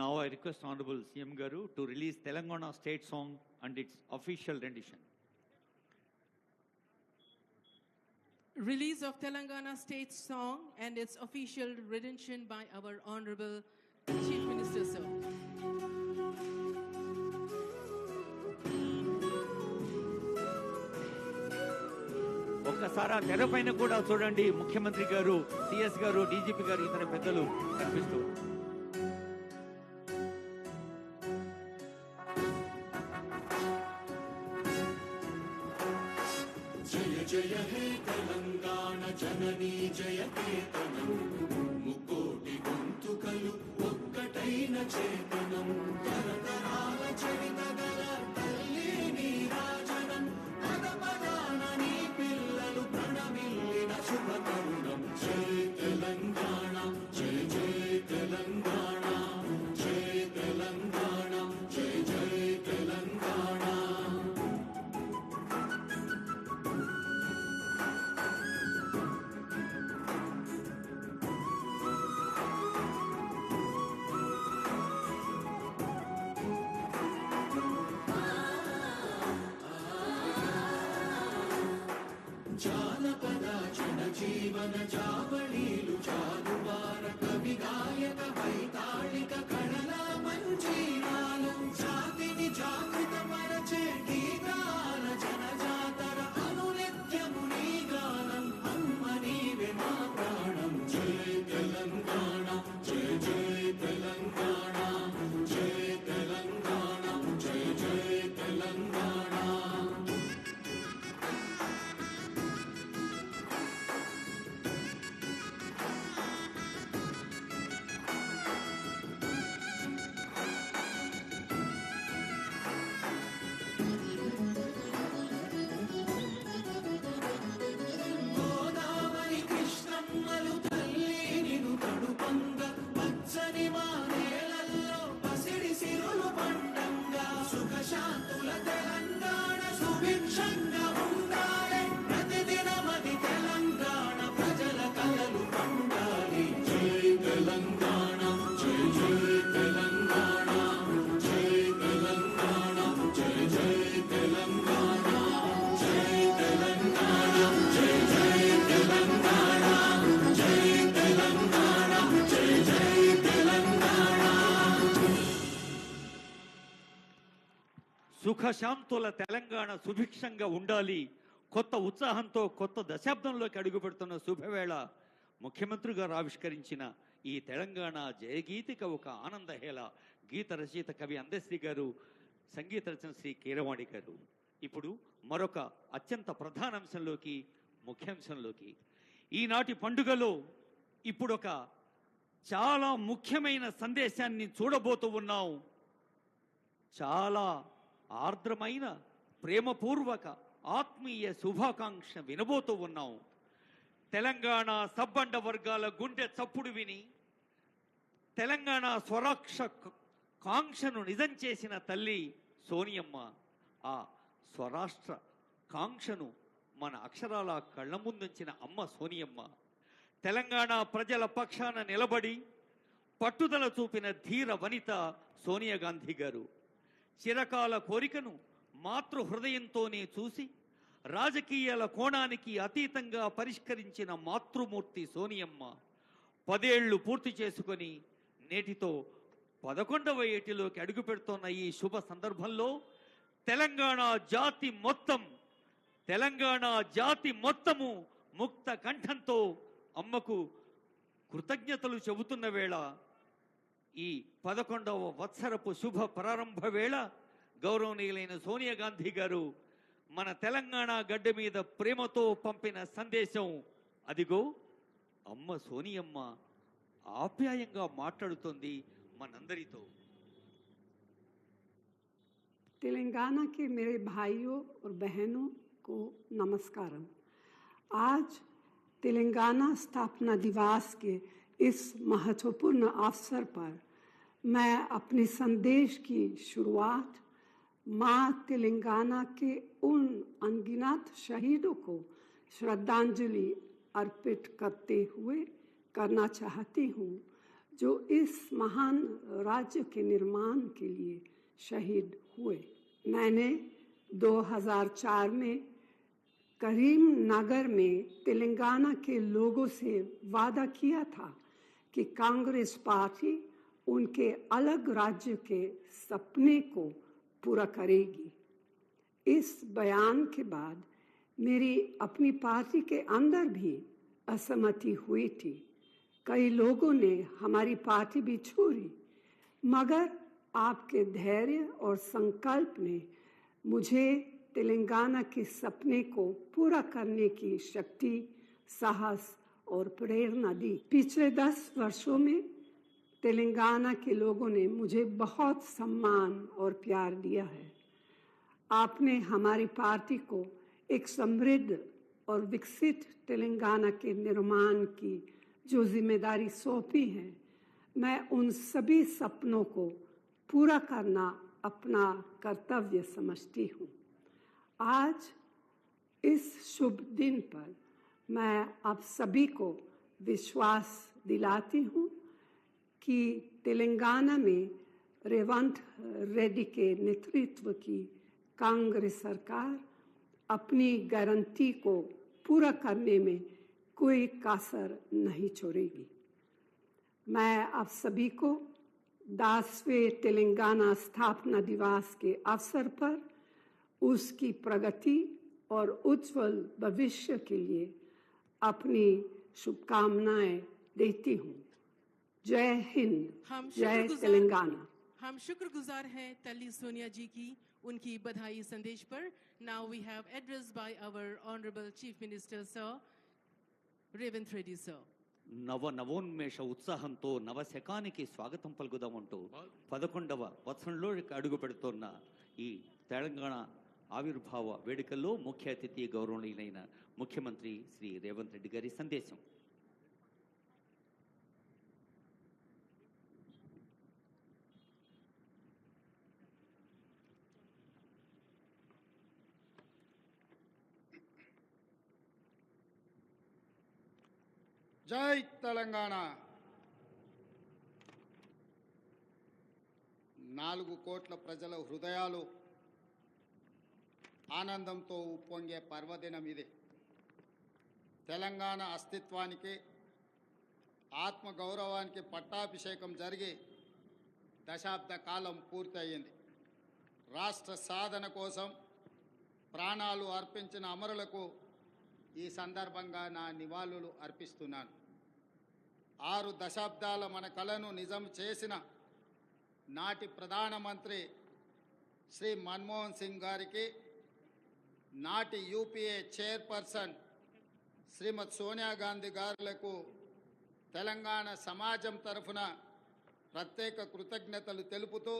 Now I request Honorable CM Garu to release Telangana state song and its official rendition. Release of Telangana state song and its official rendition by our Honorable Chief Minister, sir. ఒక్కసారి తెరపైన కూడా చూడండి, ముఖ్యమంత్రి గారు, సిఎస్ గారు, DGP గారు, ఇతర పెద్దలు కనిపిస్తూ. జయ జయ హే తెలంగాణ జననీ జయకేతనం, ముకోటి గొంతుకలు ఒక్కటైన చేతనం, తరతరాల చరిత గల తల్లి నీరాజనం, పద పదాన నీ పిల్లలు ప్రణమిల్లిన శుభ తరుణం. జయ తెలంగాణ, జయ జయ తెలంగాణ, జయ తెలంగాణ, జయ జయ తెలంగాణ. జానపద జనజీవన జావళీలు జాలువార కవి గాయక వైతాళిక కళల మంజీరాలు, జాతిని జాగృత పరచే గీతాల జనజాతర అనునిత్యము నీ గానం, సుఖశాంతుల తెలంగాణ సుభిక్షంగా ఉండాలి, కొత్త ఉత్సాహంతో కొత్త దశాబ్దంలోకి అడుగుపెడుతున్న శుభవేళ ముఖ్యమంత్రి గారు ఆవిష్కరించిన ఈ తెలంగాణ జయగీతిక ఒక ఆనందహేళ. గీత రచయిత కవి అందశ్రీ గారు, సంగీత రచన శ్రీ కీరవాణి గారు. ఇప్పుడు మరొక అత్యంత ప్రధాన అంశంలోకి, ముఖ్యాంశంలోకి, ఈనాటి పండుగలో ఇప్పుడు ఒక చాలా ముఖ్యమైన సందేశాన్ని చూడబోతూ ఉన్నాం. చాలా ఆర్ద్రమైన ప్రేమపూర్వక ఆత్మీయ శుభాకాంక్ష వినబోతూ ఉన్నాం. తెలంగాణ సబ్బండ వర్గాల గుండె చప్పుడు విని తెలంగాణ స్వరాక్ష కాంక్షను నిజం చేసిన తల్లి సోనియమ్మ. ఆ స్వరాష్ట్ర కాంక్షను మన అక్షరాల కళ్ళ ముందుంచిన అమ్మ సోనియమ్మ. తెలంగాణ ప్రజల పక్షాన నిలబడి పట్టుదల చూపిన ధీర వనిత సోనియా గాంధీ గారు. చిరకాల కోరికను మాతృ హృదయంతోనే చూసి రాజకీయాల కోణానికి అతీతంగా పరిష్కరించిన మాతృమూర్తి సోనియమ్మ 10 ఏళ్లు పూర్తి చేసుకొని నేటితో 11వ ఏటిలోకి అడుగుపెడుతున్న ఈ శుభ సందర్భంలో తెలంగాణ జాతి మొత్తము ముక్త కంఠంతో అమ్మకు కృతజ్ఞతలు చెబుతున్న వేళ, ఈ 11వ వత్సరపు శుభ ప్రారంభ వేళ గౌరవనీయులైన సోనియా గాంధీ గారు మన తెలంగాణ గడ్డ మీద ప్రేమతో పంపిన సందేశం. అదిగో అమ్మ సోనియమ్మ ఆప్యాయంగా మాట్లాడుతోంది మనందరితో. तेलंगाना के मेरे भाइयों और बहनों को नमस्कारम। आज तेलंगाना स्थापना दिवस के इस महत्वपूर्ण अवसर पर मैं अपने संदेश की शुरुआत माँ तेलंगाना के उन अनगिनत शहीदों को श्रद्धांजलि अर्पित करते हुए करना चाहती हूँ, जो इस महान राज्य के निर्माण के लिए शहीद हुए। मैंने 2004 में करीमनगर में तेलंगाना के लोगों से वादा किया था कि कांग्रेस पार्टी उनके अलग राज्य के सपने को पूरा करेगी। इस बयान के बाद मेरी अपनी पार्टी के अंदर भी असहमति हुई थी। कई लोगों ने हमारी पार्टी भी छोड़ी, मगर आपके धैर्य और संकल्प ने मुझे तेलंगाना के सपने को पूरा करने की शक्ति, साहस और प्रेरणा दी। पिछले 10 वर्षों में तेलंगाना के लोगों ने मुझे बहुत सम्मान और प्यार दिया है। आपने हमारी पार्टी को एक समृद्ध और विकसित तेलंगाना के निर्माण की जो जिम्मेदारी सौंपी है, मैं उन सभी सपनों को पूरा करना अपना कर्तव्य समझती हूँ। आज इस शुभ दिन पर मैं आप सभी को विश्वास दिलाती हूँ कि तेलंगाना में रेवंत रेड्डी के नेतृत्व की कांग्रेस सरकार अपनी गारंटी को पूरा करने में कोई कसर नहीं छोड़ेगी। मैं आप सभी को 10वें तेलंगाना स्थापना दिवस के अवसर पर उसकी प्रगति और उज्जवल भविष्य के लिए अपनी शुभकामनाएं देती हूँ। जय हिंद, जय तेलंगाना। हम शुक्रगुजार हैं तल्ली सोनिया जी की उनकी बधाई संदेश पर। Now we have address by our honourable chief minister sir Revanth Reddy sir. నవోన్మేష ఉత్సాహంతో నవశకానికి స్వాగతం పలుకుదామంటూ 11వ వత్సరంలో అడుగు పెడుతున్న ఈ తెలంగాణ ఆవిర్భావ వేడుకల్లో ముఖ్య అతిథి గౌరవనీయులైన ముఖ్యమంత్రి శ్రీ రేవంత్ రెడ్డి గారి సందేశం. జై తెలంగాణ. 4 కోట్ల ప్రజల హృదయాలు ఆనందంతో ఉప్పొంగే పర్వదినం ఇది. తెలంగాణ అస్తిత్వానికి, ఆత్మగౌరవానికి పట్టాభిషేకం జరిగి దశాబ్ద కాలం పూర్తయింది. రాష్ట్ర సాధన కోసం ప్రాణాలు అర్పించిన అమరులకు ఈ సందర్భంగా నా నివాళులు అర్పిస్తున్నాను. 6 దశాబ్దాల మన కలను నిజం చేసిన నాటి ప్రధానమంత్రి శ్రీ మన్మోహన్ సింగ్ గారికి, నాటి యూపీఏ చైర్పర్సన్ శ్రీమతి సోనియా గాంధీ గారులకు తెలంగాణ సమాజం తరఫున ప్రత్యేక కృతజ్ఞతలు తెలుపుతూ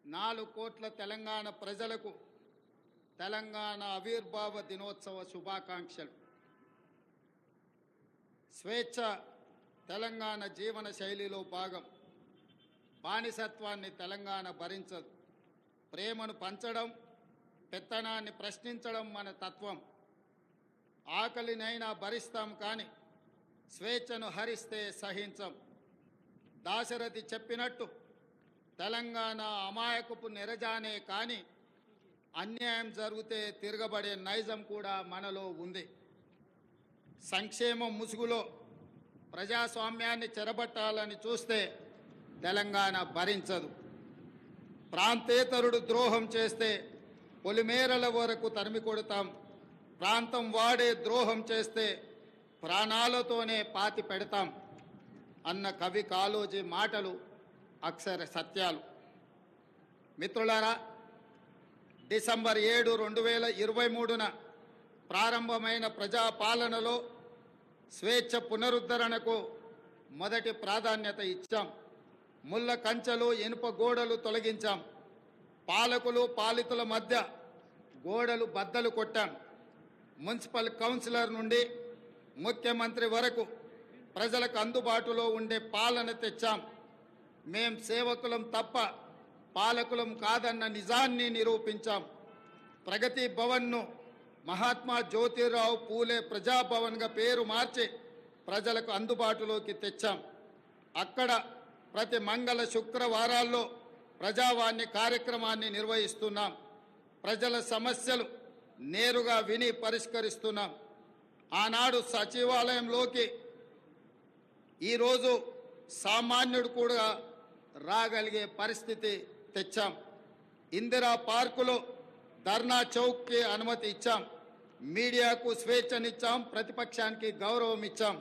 4 కోట్ల తెలంగాణ ప్రజలకు తెలంగాణ ఆవిర్భావ దినోత్సవ శుభాకాంక్షలు. స్వేచ్ఛ తెలంగాణ జీవన శైలిలో భాగం. బానిసత్వాన్ని తెలంగాణ భరించదు. ప్రేమను పంచడం, పెత్తనాన్ని ప్రశ్నించడం మన తత్వం. ఆకలినైనా భరిస్తాం కానీ స్వేచ్ఛను హరిస్తే సహించం. దాశరథి చెప్పినట్టు తెలంగాణ అమాయకపు నెరజానే కానీ అన్యాయం జరిగితే తిరగబడే నైజం కూడా మనలో ఉంది. సంక్షేమం ముసుగులో ప్రజాస్వామ్యాన్ని చెరబట్టాలని చూస్తే తెలంగాణ భరించదు. ప్రాంతేతరుడు ద్రోహం చేస్తే పొలిమేరల వరకు తరిమి కొడతాం. ప్రాంతం వాడే ద్రోహం చేస్తే ప్రాణాలతోనే పాతి పెడతాం అన్న కవి కాళోజీ మాటలు అక్షర సత్యాలు. మిత్రులారా, డిసెంబర్ 7, 2023న ప్రారంభమైన ప్రజాపాలనలో స్వేచ్ఛ పునరుద్ధరణకు మొదటి ప్రాధాన్యత ఇచ్చాం. ముళ్ళ కంచెలు, ఇనుప గోడలు తొలగించాం. పాలకులు పాలితుల మధ్య గోడలు బద్దలు కొట్టాం. మున్సిపల్ కౌన్సిలర్ నుండి ముఖ్యమంత్రి వరకు ప్రజలకు అందుబాటులో ఉండే పాలన తెచ్చాం. మేం సేవకులం తప్ప పాలకులం కాదన్న నిజాన్ని నిరూపించాం. ప్రగతి భవన్ను మహాత్మా జ్యోతిరావు పూలే ప్రజాభవన్గా పేరు మార్చి ప్రజలకు అందుబాటులోకి తెచ్చాం. అక్కడ ప్రతి మంగళ శుక్రవారాల్లో ప్రజావాణి కార్యక్రమాన్ని నిర్వహిస్తున్నాం. ప్రజల సమస్యలు నేరుగా విని పరిష్కరిస్తున్నాం. ఆనాడు సచివాలయంలోకి ఈరోజు సామాన్యుడు కూడా రాగలిగే పరిస్థితి తెచ్చాం. ఇందిరా పార్కులో ధర్నా చౌక్కి అనుమతి ఇచ్చాం. మీడియాకు స్వేచ్ఛనిచ్చాం. ప్రతిపక్షానికి గౌరవం ఇచ్చాం.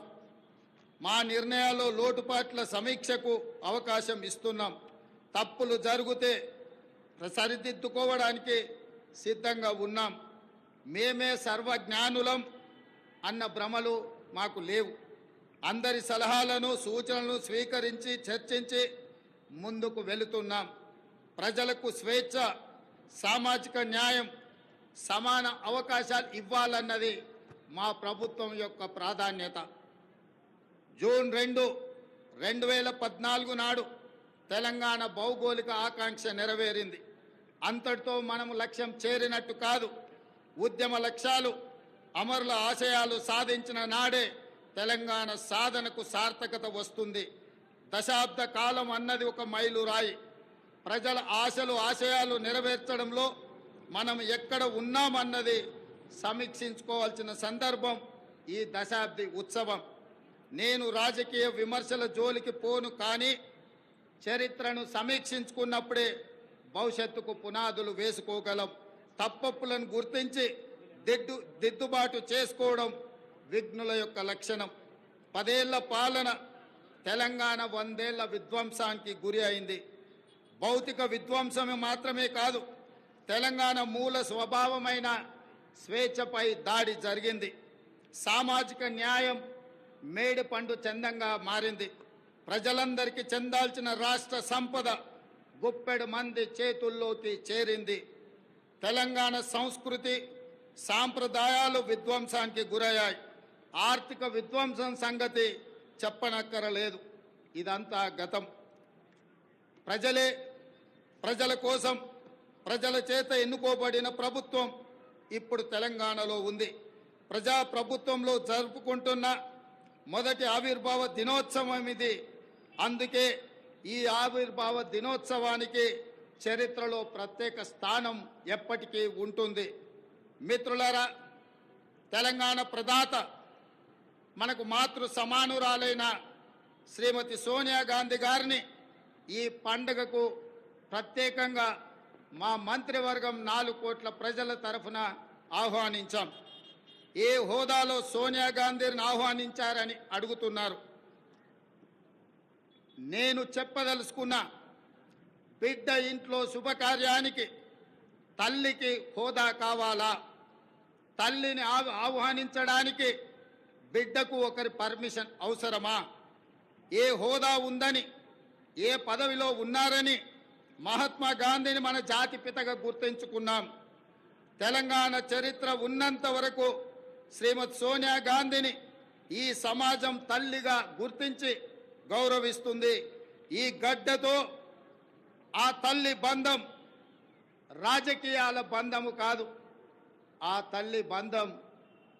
మా నిర్ణయాల్లో లోటుపాట్ల సమీక్షకు అవకాశం ఇస్తున్నాం. తప్పులు జరిగితే సరిదిద్దుకోవడానికి సిద్ధంగా ఉన్నాం. మేమే సర్వజ్ఞానులం అన్న భ్రమలు మాకు లేవు. అందరి సలహాలను, సూచనలను స్వీకరించి చర్చించి ముందుకు వెళుతున్నాం. ప్రజలకు స్వేచ్ఛ, సామాజిక న్యాయం, సమాన అవకాశాలు ఇవ్వాలన్నది మా ప్రభుత్వం యొక్క ప్రాధాన్యత. జూన్ 2, 2014 నాడు తెలంగాణ భౌగోళిక ఆకాంక్ష నెరవేరింది. అంతటితో మనము లక్ష్యం చేరినట్టు కాదు. ఉద్యమ లక్ష్యాలు, అమరుల ఆశయాలు సాధించిన నాడే తెలంగాణ సాధనకు సార్థకత వస్తుంది. దశాబ్ద కాలం అన్నది ఒక మైలురాయి. ప్రజల ఆశలు, ఆశయాలు నెరవేర్చడంలో మనం ఎక్కడ ఉన్నామన్నది సమీక్షించుకోవాల్సిన సందర్భం ఈ దశాబ్ది ఉత్సవం. నేను రాజకీయ విమర్శల జోలికి పోను, కానీ చరిత్రను సమీక్షించుకున్నప్పుడే భవిష్యత్తుకు పునాదులు వేసుకోగలం. తప్పప్పులను గుర్తించి దిద్దుబాటు చేసుకోవడం విఘ్నుల యొక్క లక్షణం. 10 ఏళ్ల పాలన తెలంగాణ 100 ఏళ్ల విధ్వంసానికి గురి అయింది. భౌతిక విధ్వంసమే మాత్రమే కాదు, తెలంగాణ మూల స్వభావమైన స్వేచ్ఛపై దాడి జరిగింది. సామాజిక న్యాయం మేడి పండు చందంగా మారింది. ప్రజలందరికీ చెందాల్సిన రాష్ట్ర సంపద గుప్పెడు మంది చేతుల్లోకి చేరింది. తెలంగాణ సంస్కృతి, సాంప్రదాయాలు విధ్వంసానికి గురయ్యాయి. ఆర్థిక విధ్వంసం సంగతి చెప్పనక్కరలేదు. ఇదంతా గతం. ప్రజలే, ప్రజల కోసం, ప్రజల చేత ఎన్నుకోబడిన ప్రభుత్వం ఇప్పుడు తెలంగాణలో ఉంది. ప్రజా ప్రభుత్వంలో జరుపుకుంటున్న మొదటి ఆవిర్భావ దినోత్సవం ఇది. అందుకే ఈ ఆవిర్భావ దినోత్సవానికి చరిత్రలో ప్రత్యేక స్థానం ఎప్పటికీ ఉంటుంది. మిత్రులారా, తెలంగాణ ప్రదాత, మనకు మాతృ సమానురాలైన శ్రీమతి సోనియా గాంధీ గారిని ఈ పండుగకు ప్రత్యేకంగా మా మంత్రివర్గం 4 కోట్ల ప్రజల తరఫున ఆహ్వానించాం. ఏ హోదాలో సోనియా గాంధీని ఆహ్వానించారని అడుగుతున్నారు. నేను చెప్పదలుచుకున్న బిడ్డ ఇంట్లో శుభకార్యానికి తల్లికి హోదా కావాలా? తల్లిని ఆహ్వానించడానికి బిడ్డకు ఒకరి పర్మిషన్ అవసరమా? ఏ హోదా ఉందని, ఏ పదవిలో ఉన్నారని మహాత్మా గాంధీని మన జాతిపితగా గుర్తించుకున్నాం. తెలంగాణ చరిత్ర ఉన్నంత వరకు శ్రీమతి సోనియా గాంధీని ఈ సమాజం తల్లిగా గుర్తించి గౌరవిస్తుంది. ఈ గడ్డతో ఆ తల్లి బంధం రాజకీయాల బంధము కాదు, ఆ తల్లి బంధం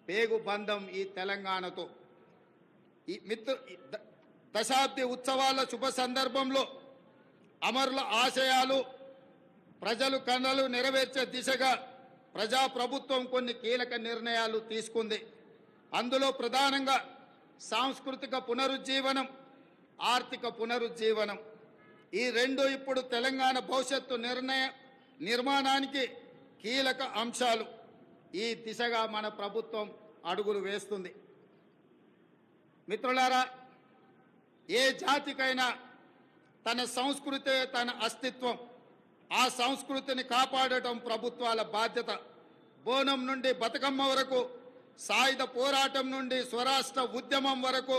పేగు బంధం ఈ తెలంగాణతో. ఈ దశాబ్ది ఉత్సవాల శుభ సందర్భంలో అమరుల ఆశయాలు ప్రజలు కళలు నెరవేర్చే దిశగా ప్రజాప్రభుత్వం కొన్ని కీలక నిర్ణయాలు తీసుకుంది. అందులో ప్రధానంగా సాంస్కృతిక పునరుజ్జీవనం, ఆర్థిక పునరుజ్జీవనం, ఈ రెండు ఇప్పుడు తెలంగాణ భవిష్యత్తు నిర్మాణానికి కీలక అంశాలు. ఈ దిశగా మన ప్రభుత్వం అడుగులు వేస్తుంది. మిత్రులారా, ఏ జాతికైనా తన సంస్కృతే తన అస్తిత్వం. ఆ సంస్కృతిని కాపాడటం ప్రభుత్వాల బాధ్యత. బోనం నుండి బతుకమ్మ వరకు, సాయుధ పోరాటం నుండి స్వరాష్ట్ర ఉద్యమం వరకు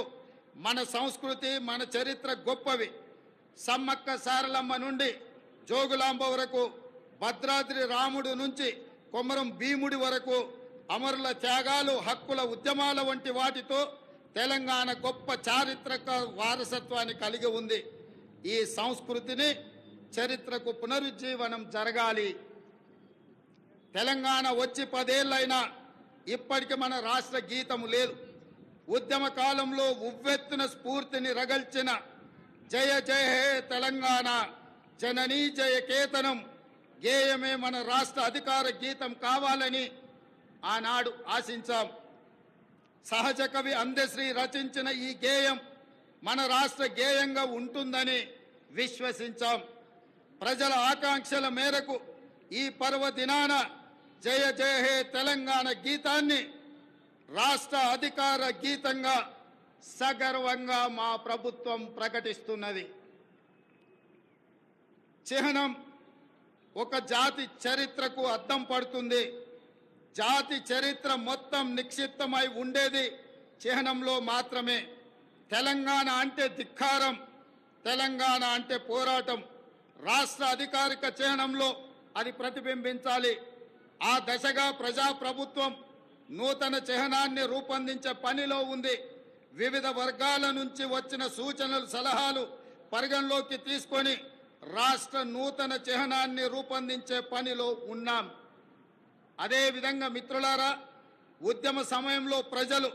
మన సంస్కృతి, మన చరిత్ర గొప్పవి. సమ్మక్క సారలమ్మ నుండి జోగులాంబ వరకు, భద్రాద్రి రాముడు నుంచి కొమరం భీముడి వరకు అమరుల త్యాగాలు, హక్కుల ఉద్యమాల వంటి వాటితో తెలంగాణ గొప్ప చారిత్రక వారసత్వాన్ని కలిగి ఉంది. ఈ సంస్కృతిని, చరిత్రకు పునరుజ్జీవనం జరగాలి. తెలంగాణ వచ్చి 10 ఏళ్ళైనా ఇప్పటికి మన రాష్ట్ర గీతము లేదు. ఉద్యమ కాలంలో ఉవ్వెత్తున స్ఫూర్తిని రగల్చిన జయ జయ హే తెలంగాణ జననీ జయ కేతనం గేయమే మన రాష్ట్ర అధికార గీతం కావాలని ఆనాడు ఆశించాం. సహజ కవి అందశ్రీ రచించిన ఈ గేయం మన రాష్ట్ర గేయంగా ఉంటుందని విశ్వసించాం. ప్రజల ఆకాంక్షల మేరకు ఈ పర్వదినాన జయ జయ హే తెలంగాణ గీతాన్ని రాష్ట్ర అధికార గీతంగా సగర్వంగా మా ప్రభుత్వం ప్రకటిస్తున్నది. చిహ్నం ఒక జాతి చరిత్రకు అద్దం పడుతుంది. జాతి చరిత్ర మొత్తం నిక్షిప్తమై ఉండేది చిహ్నంలో మాత్రమే. తెలంగాణ అంటే ధిక్కారం, తెలంగాణ అంటే పోరాటం. రాష్ట్ర అధికారిక చిహ్నంలో అది ప్రతిబింబించాలి. ఆ దశగా ప్రజాప్రభుత్వం నూతన చిహ్నాన్ని రూపొందించే పనిలో ఉంది. వివిధ వర్గాల నుంచి వచ్చిన సూచనలు, సలహాలు పరిగణలోకి తీసుకొని రాష్ట్ర నూతన చిహ్నాన్ని రూపొందించే పనిలో ఉన్నాం. అదేవిధంగా మిత్రులారా, ఉద్యమ సమయంలో ప్రజలు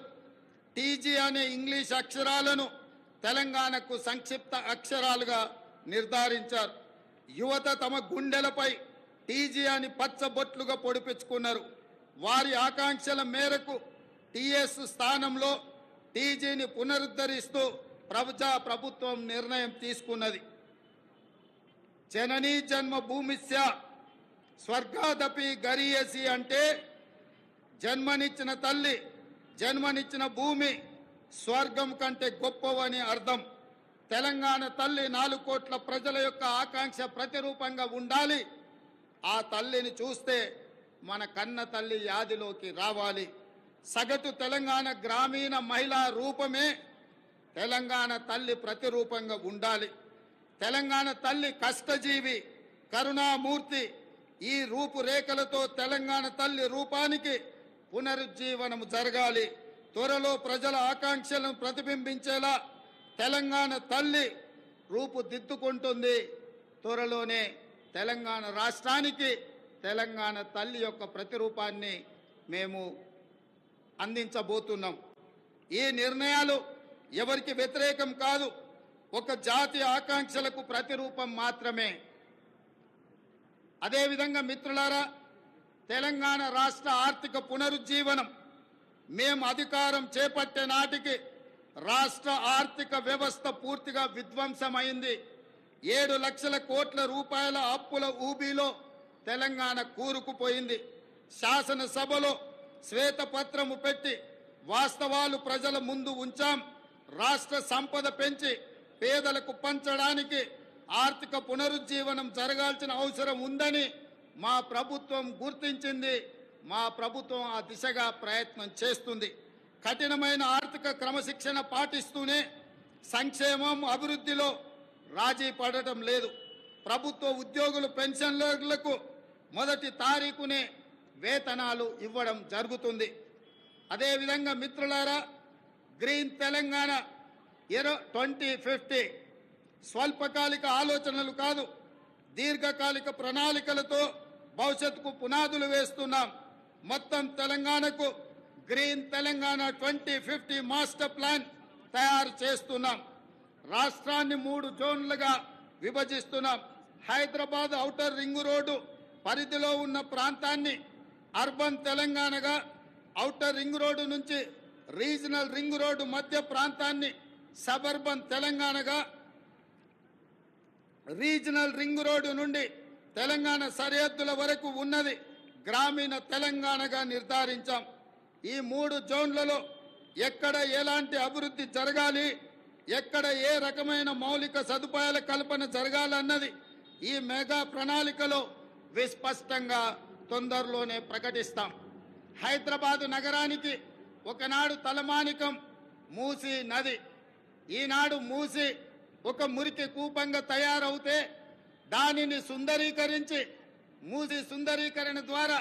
టీజీ అనే ఇంగ్లీష్ అక్షరాలను తెలంగాణకు సంక్షిప్త అక్షరాలుగా నిర్ధారించారు. యువత తమ గుండెలపై టీజీ అని పచ్చబొట్లుగా పొడిపించుకున్నారు. వారి ఆకాంక్షల మేరకు టీఎస్ స్థానంలో టీజీని పునరుద్ధరిస్తూ ప్రభుత్వం నిర్ణయం తీసుకున్నది. జననీ జన్మభూమిస్య స్వర్గాదపి గరీయసి అంటే జన్మనిచ్చిన తల్లి, జన్మనిచ్చిన భూమి స్వర్గం కంటే గొప్పవని అర్థం. తెలంగాణ తల్లి 4 కోట్ల ప్రజల యొక్క ఆకాంక్ష ప్రతిరూపంగా ఉండాలి. ఆ తల్లిని చూస్తే మన కన్న తల్లి యాదిలోకి రావాలి. సగటు తెలంగాణ గ్రామీణ మహిళా రూపమే తెలంగాణ తల్లి ప్రతిరూపంగా ఉండాలి. తెలంగాణ తల్లి కష్టజీవి, కరుణామూర్తి. ఈ రూపురేఖలతో తెలంగాణ తల్లి రూపానికి పునరుజ్జీవనం జరగాలి. త్వరలో ప్రజల ఆకాంక్షలను ప్రతిబింబించేలా తెలంగాణ తల్లి రూపుదిద్దుకుంటుంది. త్వరలోనే తెలంగాణ రాష్ట్రానికి తెలంగాణ తల్లి యొక్క ప్రతిరూపాన్ని మేము అందించబోతున్నాం. ఈ నిర్ణయాలు ఎవరికి వ్యతిరేకం కాదు, ఒక జాతి ఆకాంక్షలకు ప్రతిరూపం మాత్రమే. అదేవిధంగా మిత్రులారా, తెలంగాణ రాష్ట్ర ఆర్థిక పునరుజ్జీవనం మేము అధికారం చేపట్టే నాటికి రాష్ట్ర ఆర్థిక వ్యవస్థ పూర్తిగా విధ్వంసమైంది. 7 లక్షల కోట్ల రూపాయల అప్పుల ఊబిలో తెలంగాణ కూరుకుపోయింది. శాసనసభలో శ్వేతపత్రము పెట్టి వాస్తవాలు ప్రజల ముందు ఉంచాం. రాష్ట్ర సంపద పెంచి పేదలకు పంచడానికి ఆర్థిక పునరుజ్జీవనం జరగాల్సిన అవసరం ఉందని మా ప్రభుత్వం గుర్తించింది. మా ప్రభుత్వం ఆ దిశగా ప్రయత్నం చేస్తుంది. కఠినమైన ఆర్థిక క్రమశిక్షణ పాటిస్తూనే సంక్షేమం అభివృద్ధిలో రాజీ పడటం లేదు. ప్రభుత్వ ఉద్యోగులు పెన్షన్లకు మొదటి తారీఖునే వేతనాలు ఇవ్వడం జరుగుతుంది. అదేవిధంగా మిత్రులారా, గ్రీన్ తెలంగాణ 2050 స్వల్పకాలిక ఆలోచనలు కాదు, దీర్ఘకాలిక ప్రణాళికలతో భవిష్యత్తుకు పునాదులు వేస్తున్నాం. మొత్తం తెలంగాణకు గ్రీన్ తెలంగాణ 2050 మాస్టర్ ప్లాన్ తయారు చేస్తున్నాం. రాష్ట్రాన్ని 3 జోన్లుగా విభజిస్తున్నాం. హైదరాబాద్ ఔటర్ రింగ్ రోడ్డు పరిధిలో ఉన్న ప్రాంతాన్ని అర్బన్ తెలంగాణగా, ఔటర్ రింగ్ రోడ్డు నుంచి రీజనల్ రింగ్ రోడ్డు మధ్య ప్రాంతాన్ని సబర్బన్ తెలంగాణగా, రీజనల్ రింగ్ రోడ్డు నుండి తెలంగాణ సరిహద్దుల వరకు ఉన్నది గ్రామీణ తెలంగాణగా నిర్ధారించాం. ఈ 3 జోన్లలో ఎక్కడ ఎలాంటి అభివృద్ధి జరగాలి, ఎక్కడ ఏ రకమైన మౌలిక సదుపాయాల కల్పన జరగాలన్నది ఈ మెగా ప్రణాళికలో విస్పష్టంగా తొందరలోనే ప్రకటిస్తాం. హైదరాబాదు నగరానికి ఒకనాడు తలమానికం మూసీ నది. ఈనాడు మూసీ ఒక మురికి కూపంగా తయారవుతే దానిని సుందరీకరించి, మూసీ సుందరీకరణ ద్వారా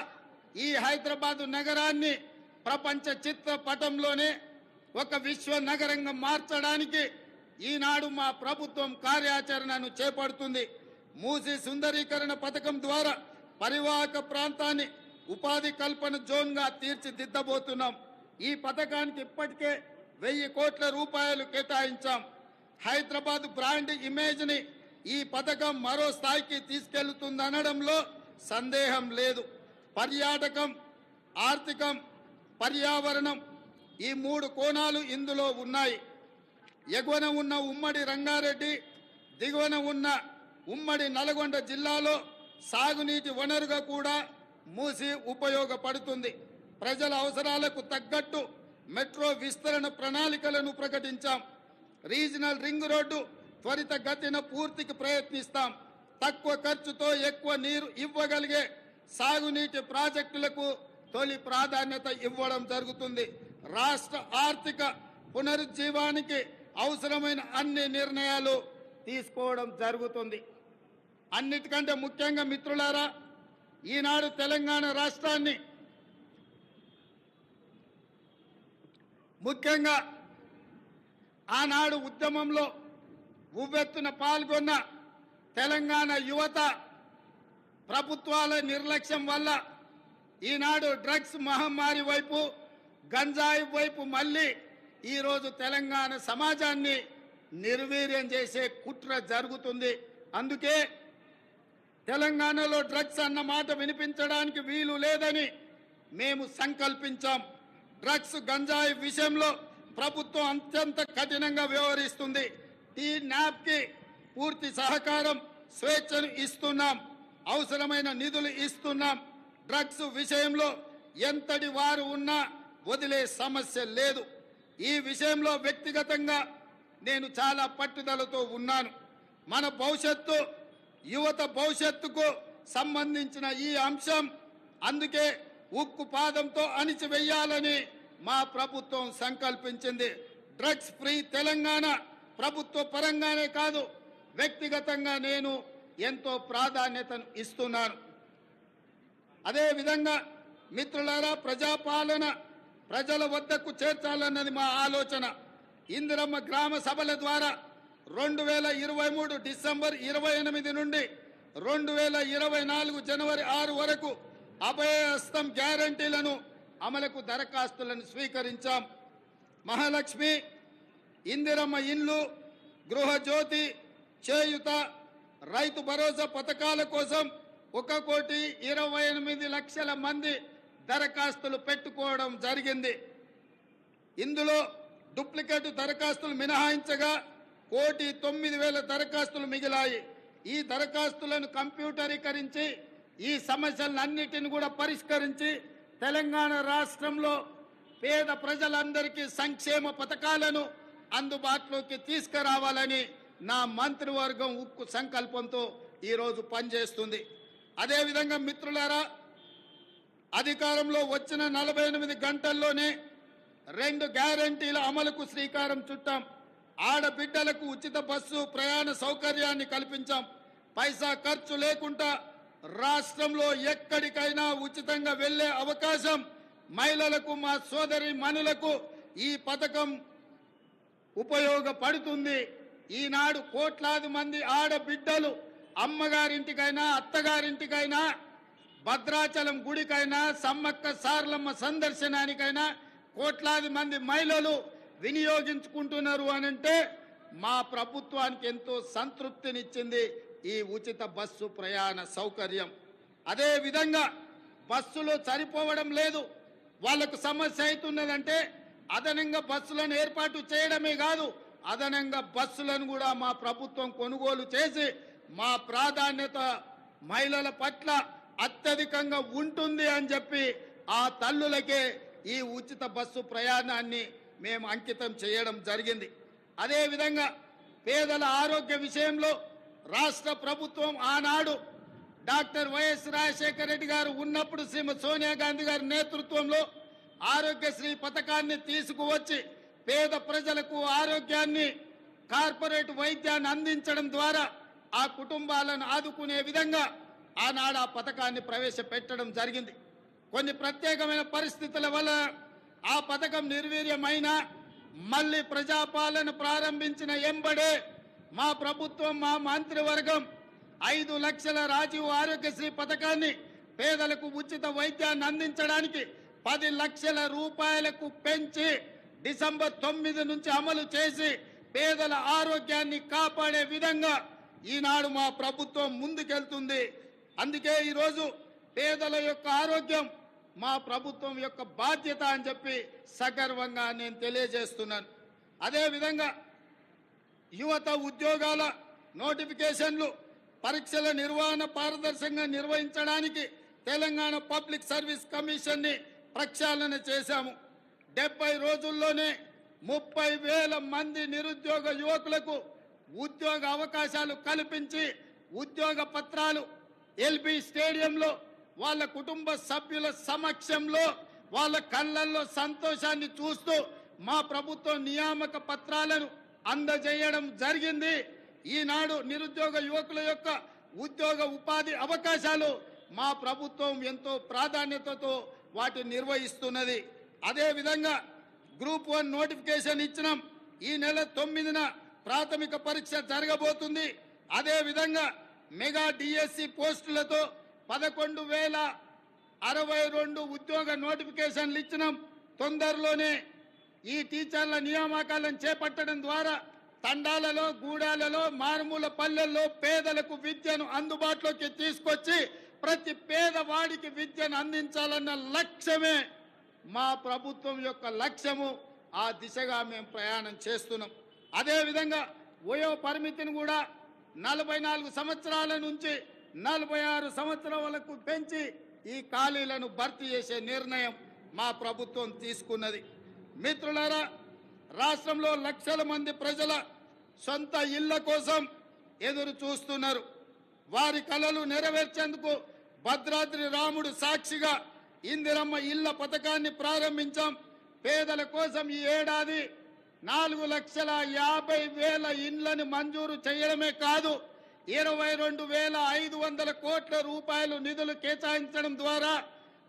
ఈ హైదరాబాదు నగరాన్ని ప్రపంచ చిత్రపటంలోనే ఒక విశ్వ నగరంగా మార్చడానికి ఈనాడు మా ప్రభుత్వం కార్యాచరణను చేపడుతుంది. మూసీ సుందరీకరణ పథకం ద్వారా పరివాహక ప్రాంతాన్ని ఉపాధి కల్పన జోన్గా తీర్చిదిద్దబోతున్నాం. ఈ పథకానికి ఇప్పటికే 1000 కోట్ల రూపాయలు కేటాయించాం. హైదరాబాద్ బ్రాండ్ ఇమేజ్ని ఈ పథకం మరో స్థాయికి తీసుకెళ్తుందనడంలో సందేహం లేదు. పర్యాటకం, ఆర్థికం, పర్యావరణం ఈ 3 కోణాలు ఇందులో ఉన్నాయి. ఎగువన ఉన్న ఉమ్మడి రంగారెడ్డి, దిగువన ఉన్న ఉమ్మడి నల్గొండ జిల్లాలో సాగునీటి వనరుగా కూడా మూసీ ఉపయోగపడుతుంది. ప్రజల అవసరాలకు తగ్గట్టు మెట్రో విస్తరణ ప్రణాళికలను ప్రకటించాం. రీజనల్ రింగ్ రోడ్డు త్వరితగతిన పూర్తికి ప్రయత్నిస్తాం. తక్కువ ఖర్చుతో ఎక్కువ నీరు ఇవ్వగలిగే సాగునీటి ప్రాజెక్టులకు తొలి ప్రాధాన్యత ఇవ్వడం జరుగుతుంది. రాష్ట్ర ఆర్థిక పునరుజ్జీవానికి అవసరమైన అన్ని నిర్ణయాలు తీసుకోవడం జరుగుతుంది. అన్నిటికంటే ముఖ్యంగా మిత్రులారా, ఈనాడు తెలంగాణ రాష్ట్రాన్ని ముఖ్యంగా ఆనాడు ఉద్యమంలో ఉవ్వెత్తున పాల్గొన్న తెలంగాణ యువత ప్రభుత్వాల నిర్లక్ష్యం వల్ల ఈనాడు డ్రగ్స్ మహమ్మారి వైపు, గంజాయి వైపు మళ్ళీ ఈరోజు తెలంగాణ సమాజాన్ని నిర్వీర్యం చేసే కుట్ర జరుగుతుంది. అందుకే తెలంగాణలో డ్రగ్స్ అన్న మాట వినిపించడానికి వీలు లేదని మేము సంకల్పించాం. డ్రగ్స్, గంజాయి విషయంలో ప్రభుత్వం అత్యంత కఠినంగా వ్యవహరిస్తుంది. ఈ న్యాప్కి పూర్తి సహకారం, స్వేచ్ఛను ఇస్తున్నాం. అవసరమైన నిధులు ఇస్తున్నాం. డ్రగ్స్ విషయంలో ఎంతటి వారు ఉన్నా వదిలే సమస్య లేదు. ఈ విషయంలో వ్యక్తిగతంగా నేను చాలా పట్టుదలతో ఉన్నాను. మన భవిష్యత్తు, యువత భవిష్యత్తుకు సంబంధించిన ఈ అంశం అందుకే ఉక్కు పాదంతో అణిచివేయాలని మా ప్రభుత్వం సంకల్పించింది. డ్రగ్స్ ఫ్రీ తెలంగాణ ప్రభుత్వ పరంగానే కాదు, వ్యక్తిగతంగా నేను ఎంతో ప్రాధాన్యతను ఇస్తున్నాను. అదేవిధంగా మిత్రులారా, ప్రజాపాలన ప్రజల వద్దకు చేర్చాలన్నది మా ఆలోచన. ఇందిరమ్మ గ్రామ సభల ద్వారా 2023 డిసెంబర్ 28 నుండి 2024 జనవరి 6 వరకు అభయహస్తం గ్యారంటీలను అమలుకు దరఖాస్తులను స్వీకరించాం. మహాలక్ష్మి, ఇందిరమ్మ ఇల్లు, గృహజ్యోతి, చేయుత, రైతు భరోసా పథకాల కోసం 1,28,00,000 మంది దరఖాస్తులు పెట్టుకోవడం జరిగింది. ఇందులో డూప్లికేట్ దరఖాస్తులు మినహాయించగా 1,09,000 దరఖాస్తులు మిగిలాయి. ఈ దరఖాస్తులను కంప్యూటరీకరించి ఈ సమస్యలన్నిటిని కూడా పరిష్కరించి తెలంగాణ రాష్ట్రంలో పేద ప్రజలందరికీ సంక్షేమ పథకాలను అందుబాటులోకి తీసుకురావాలని నా మంత్రివర్గం ఉక్కు సంకల్పంతో ఈరోజు పనిచేస్తుంది. అదేవిధంగా మిత్రులారా, అధికారంలో వచ్చిన 48 గంటల్లోనే 2 గ్యారంటీల అమలుకు శ్రీకారం చుట్టాం. ఆడబిడ్డలకు ఉచిత బస్సు ప్రయాణ సౌకర్యాన్ని కల్పించాం. పైసా ఖర్చు లేకుండా రాష్ట్రంలో ఎక్కడికైనా ఉచితంగా వెళ్లే అవకాశం మహిళలకు, మా సోదరి మనులకు ఈ పథకం ఉపయోగపడుతుంది. ఈనాడు కోట్లాది మంది ఆడబిడ్డలు అమ్మగారింటికైనా అత్తగారింటికైనా భద్రాచలం గుడికైనా సమ్మక్క సారలమ్మ సందర్శనానికైనా కోట్లాది మంది మహిళలు వినియోగించుకుంటున్నారు అనంటే మా ప్రభుత్వానికి ఎంతో సంతృప్తినిచ్చింది ఈ ఉచిత బస్సు ప్రయాణ సౌకర్యం. అదే విధంగా బస్సులు సరిపోవడం లేదు, వాళ్లకు సమస్య అవుతున్నదంటే అదనంగా బస్సులను ఏర్పాటు చేయడమే కాదు, అదనంగా బస్సులను కూడా మా ప్రభుత్వం కొనుగోలు చేసి మా ప్రాధాన్యత మహిళల పట్ల అత్యధికంగా ఉంటుంది అని చెప్పి ఆ తల్లులకే ఈ ఉచిత బస్సు ప్రయాణాన్ని మేము అంకితం చేయడం జరిగింది. అదేవిధంగా పేదల ఆరోగ్య విషయంలో రాష్ట్ర ప్రభుత్వం ఆనాడు డాక్టర్ వైఎస్ రాజశేఖర రెడ్డి గారు ఉన్నప్పుడు శ్రీమతి సోనియా గాంధీ గారి నేతృత్వంలో ఆరోగ్యశ్రీ పథకాన్ని తీసుకువచ్చి పేద ప్రజలకు ఆరోగ్యాన్ని, కార్పొరేట్ వైద్యాన్ని అందించడం ద్వారా ఆ కుటుంబాలను ఆదుకునే విధంగా ఆనాడు ఆ పథకాన్ని ప్రవేశపెట్టడం జరిగింది. కొన్ని ప్రత్యేకమైన పరిస్థితుల వల్ల ఆ పథకం నిర్వీర్యమైన మళ్ళీ ప్రజాపాలన ప్రారంభించిన ఎంబడే మా ప్రభుత్వం, మా మంత్రివర్గం 5 లక్షల రాజీవ్ ఆరోగ్యశ్రీ పథకాన్ని పేదలకు ఉచిత వైద్యాన్ని అందించడానికి 10 లక్షల రూపాయలకు పెంచి డిసెంబర్ 9 నుంచి అమలు చేసి పేదల ఆరోగ్యాన్ని కాపాడే విధంగా ఈనాడు మా ప్రభుత్వం ముందుకెళ్తుంది. అందుకే ఈరోజు పేదల యొక్క ఆరోగ్యం మా ప్రభుత్వం యొక్క బాధ్యత అని చెప్పి సగర్వంగా నేను తెలియజేస్తున్నాను. అదేవిధంగా యువత ఉద్యోగాల నోటిఫికేషన్లు, పరీక్షల నిర్వహణ పారదర్శకంగా నిర్వహించడానికి తెలంగాణ పబ్లిక్ సర్వీస్ కమిషన్ని ప్రక్షాళన చేశాము. 70 రోజుల్లోనే 30,000 మంది నిరుద్యోగ యువకులకు ఉద్యోగ అవకాశాలు కల్పించి ఉద్యోగ పత్రాలు ఎల్బీ స్టేడియంలో వాళ్ళ కుటుంబ సభ్యుల సమక్షంలో వాళ్ళ కళ్ళల్లో సంతోషాన్ని చూస్తూ మా ప్రభుత్వం నియామక పత్రాలను అందజేయడం జరిగింది. ఈనాడు నిరుద్యోగ యువకుల యొక్క ఉద్యోగ ఉపాధి అవకాశాలు మా ప్రభుత్వం ఎంతో ప్రాధాన్యతతో వాటిని నిర్వహిస్తున్నది. అదేవిధంగా గ్రూప్ 1 నోటిఫికేషన్ ఇచ్చినాం. ఈ నెల 9న ప్రాథమిక పరీక్ష జరగబోతుంది. అదేవిధంగా మెగా డిఎస్సి పోస్టులతో 11,062 ఉద్యోగ నోటిఫికేషన్లు ఇచ్చినాం. తొందరలోనే ఈ టీచర్ల నియామకాలను చేపట్టడం ద్వారా తండాలలో, గూడాలలో, మారుమూల పల్లెల్లో పేదలకు విద్యను అందుబాటులోకి తీసుకొచ్చి ప్రతి పేదవాడికి విద్యను అందించాలన్న లక్ష్యమే మా ప్రభుత్వం యొక్క లక్ష్యము. ఆ దిశగా మేము ప్రయాణం చేస్తున్నాం. అదేవిధంగా వయో పరిమితిని కూడా 44 సంవత్సరాల నుంచి 46 సంవత్సరాలకు పెంచి ఈ ఖాళీలను భర్తీ చేసే నిర్ణయం మా ప్రభుత్వం తీసుకున్నది. మిత్రులారా, రాష్ట్రంలో లక్షల మంది ప్రజల సొంత ఇళ్ల కోసం ఎదురు చూస్తున్నారు. వారి కలలు నెరవేర్చేందుకు భద్రాద్రి రాముడు సాక్షిగా ఇందిరమ్మ ఇళ్ల పథకాన్ని ప్రారంభించాం. పేదల కోసం ఈ ఏడాది 4,50,000 ఇండ్లను మంజూరు చేయడమే కాదు, 22,500 కోట్ల రూపాయలు నిధులు కేటాయించడం ద్వారా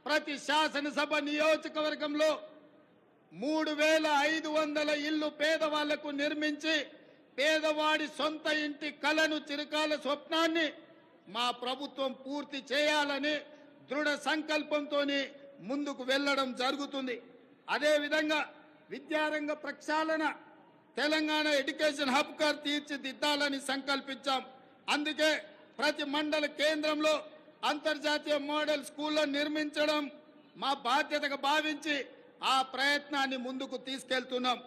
ప్రతి శాసనసభ నియోజకవర్గంలో 3,500 ఇళ్లు పేదవాళ్లకు నిర్మించి పేదవాడి సొంత ఇంటి కలను, చిరకాల స్వప్నాన్ని మా ప్రభుత్వం పూర్తి చేయాలని దృఢ సంకల్పంతో ముందుకు వెళ్ళడం జరుగుతుంది. అదేవిధంగా విద్యారంగ ప్రక్షాళన, తెలంగాణ ఎడ్యుకేషన్ హబ్గా తీర్చిదిద్దాలని సంకల్పించాం. అందుకే ప్రతి మండల కేంద్రంలో అంతర్జాతీయ మోడల్ స్కూళ్లను నిర్మించడం మా బాధ్యతగా భావించి ఆ ప్రయత్నాన్ని ముందుకు తీసుకెళ్తున్నాం.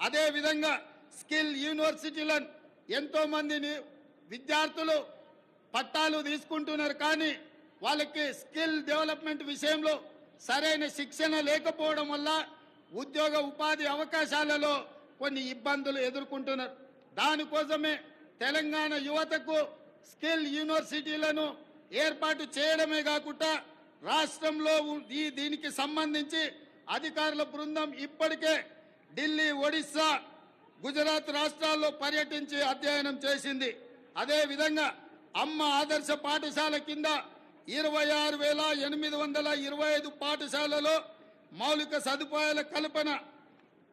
అదేవిధంగా స్కిల్ యూనివర్సిటీలను ఎంతో మందిని విద్యార్థులు పట్టాలు తీసుకుంటున్నారు, కానీ వాళ్ళకి స్కిల్ డెవలప్మెంట్ విషయంలో సరైన శిక్షణ లేకపోవడం వల్ల ఉద్యోగ ఉపాధి అవకాశాలలో కొన్ని ఇబ్బందులు ఎదుర్కొంటున్నారు. దానికోసమే తెలంగాణ యువతకు స్కిల్ యూనివర్సిటీలను ఏర్పాటు చేయడమే కాకుండా రాష్ట్రంలో దీనికి సంబంధించి అధికారుల బృందం ఇప్పటికే ఢిల్లీ, ఒడిశా, గుజరాత్ రాష్ట్రాల్లో పర్యటించి అధ్యయనం చేసింది. అదేవిధంగా అమ్మ ఆదర్శ పాఠశాల కింద 26,825 పాఠశాలలో మౌలిక సదుపాయాల కల్పన,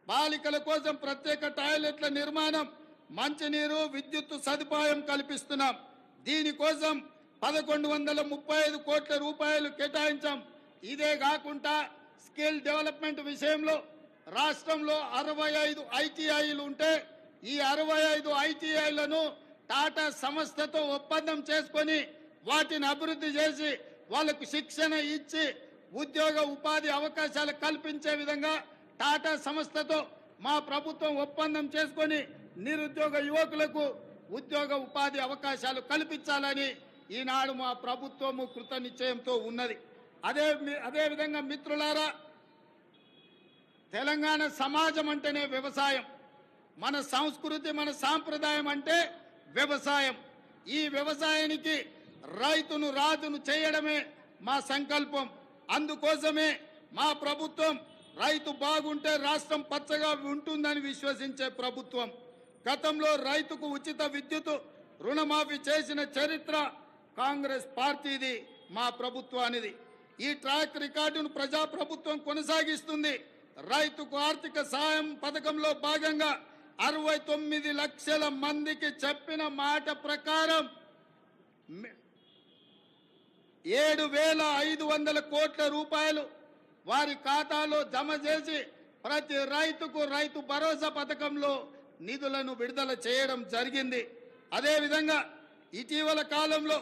బాలికల కోసం ప్రత్యేక టాయిలెట్ల నిర్మాణం, మంచినీరు, విద్యుత్ సదుపాయం కల్పిస్తున్నాం. దీనికోసం 1135 కోట్ల రూపాయలు కేటాయించాం. ఇదే కాకుండా స్కిల్ డెవలప్మెంట్ విషయంలో రాష్ట్రంలో 65 ఐటీఐలు ఉంటే ఈ 65 ఐటీఐలను టాటా సంస్థతో ఒప్పందం చేసుకొని వాటిని అభివృద్ధి చేసి వాళ్లకు శిక్షణ ఇచ్చి ఉద్యోగ ఉపాధి అవకాశాలు కల్పించే విధంగా టాటా సంస్థతో మా ప్రభుత్వం ఒప్పందం చేసుకొని నిరుద్యోగ యువకులకు ఉద్యోగ ఉపాధి అవకాశాలు కల్పించాలని ఈనాడు మా ప్రభుత్వము కృత నిశ్చయంతో ఉన్నది. అదేవిధంగా మిత్రులారా, తెలంగాణ సమాజం అంటేనే వ్యవసాయం. మన సంస్కృతి, మన సాంప్రదాయం అంటే వ్యవసాయం. ఈ వ్యవసాయానికి రైతును రాజును చేయడమే మా సంకల్పం. అందుకోసమే మా ప్రభుత్వం రైతు బాగుంటే రాష్ట్రం పచ్చగా ఉంటుందని విశ్వసించే ప్రభుత్వం. గతంలో రైతుకు ఉచిత విద్యుత్ రుణమాఫీ చేసిన చరిత్ర కాంగ్రెస్ పార్టీది, మా ప్రభుత్వానిది. ఈ ట్రాక్ రికార్డును ప్రజాప్రభుత్వం కొనసాగిస్తుంది. రైతుకు ఆర్థిక సాయం పథకంలో భాగంగా 69 లక్షల మందికి చెప్పిన మాట ప్రకారం 7,500 కోట్ల రూపాయలు వారి ఖాతాలో జమ చేసి ప్రతి రైతుకు రైతు భరోసా పథకంలో నిధులను విడుదల చేయడం జరిగింది. అదేవిధంగా ఇటీవల కాలంలో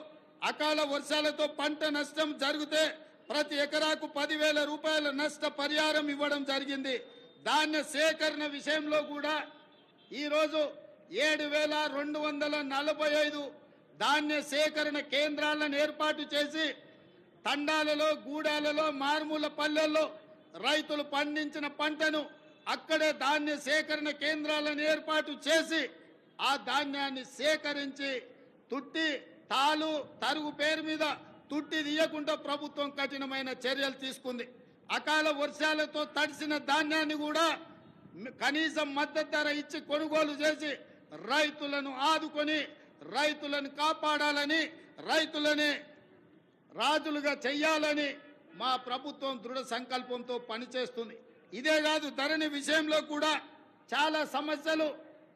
అకాల వర్షాలతో పంట నష్టం జరిగితే ప్రతి ఎకరాకు 10,000 రూపాయల నష్ట పరిహారం ఇవ్వడం జరిగింది. ధాన్య సేకరణ విషయంలో కూడా ఈరోజు 7,245 ధాన్య సేకరణ కేంద్రాలను ఏర్పాటు చేసి తండాలలో, గూడాలలో, మారుమూల పల్లెల్లో రైతులు పండించిన పంటను అక్కడే ధాన్య సేకరణ కేంద్రాలను ఏర్పాటు చేసి ఆ ధాన్యాన్ని సేకరించి తుట్టి, తాలు, తరుగు పేరు మీద తుట్టి తీయకుండా ప్రభుత్వం కఠినమైన చర్యలు తీసుకుంది. అకాల వర్షాలతో తడిసిన ధాన్యాన్ని కూడా కనీస మద్దతు ధర ఇచ్చి కొనుగోలు చేసి రైతులను ఆదుకొని రైతులను కాపాడాలని, రైతులని రాజులుగా చెయ్యాలని మా ప్రభుత్వం దృఢ సంకల్పంతో పనిచేస్తుంది. ఇదే కాదు, ధరణి విషయంలో కూడా చాలా సమస్యలు,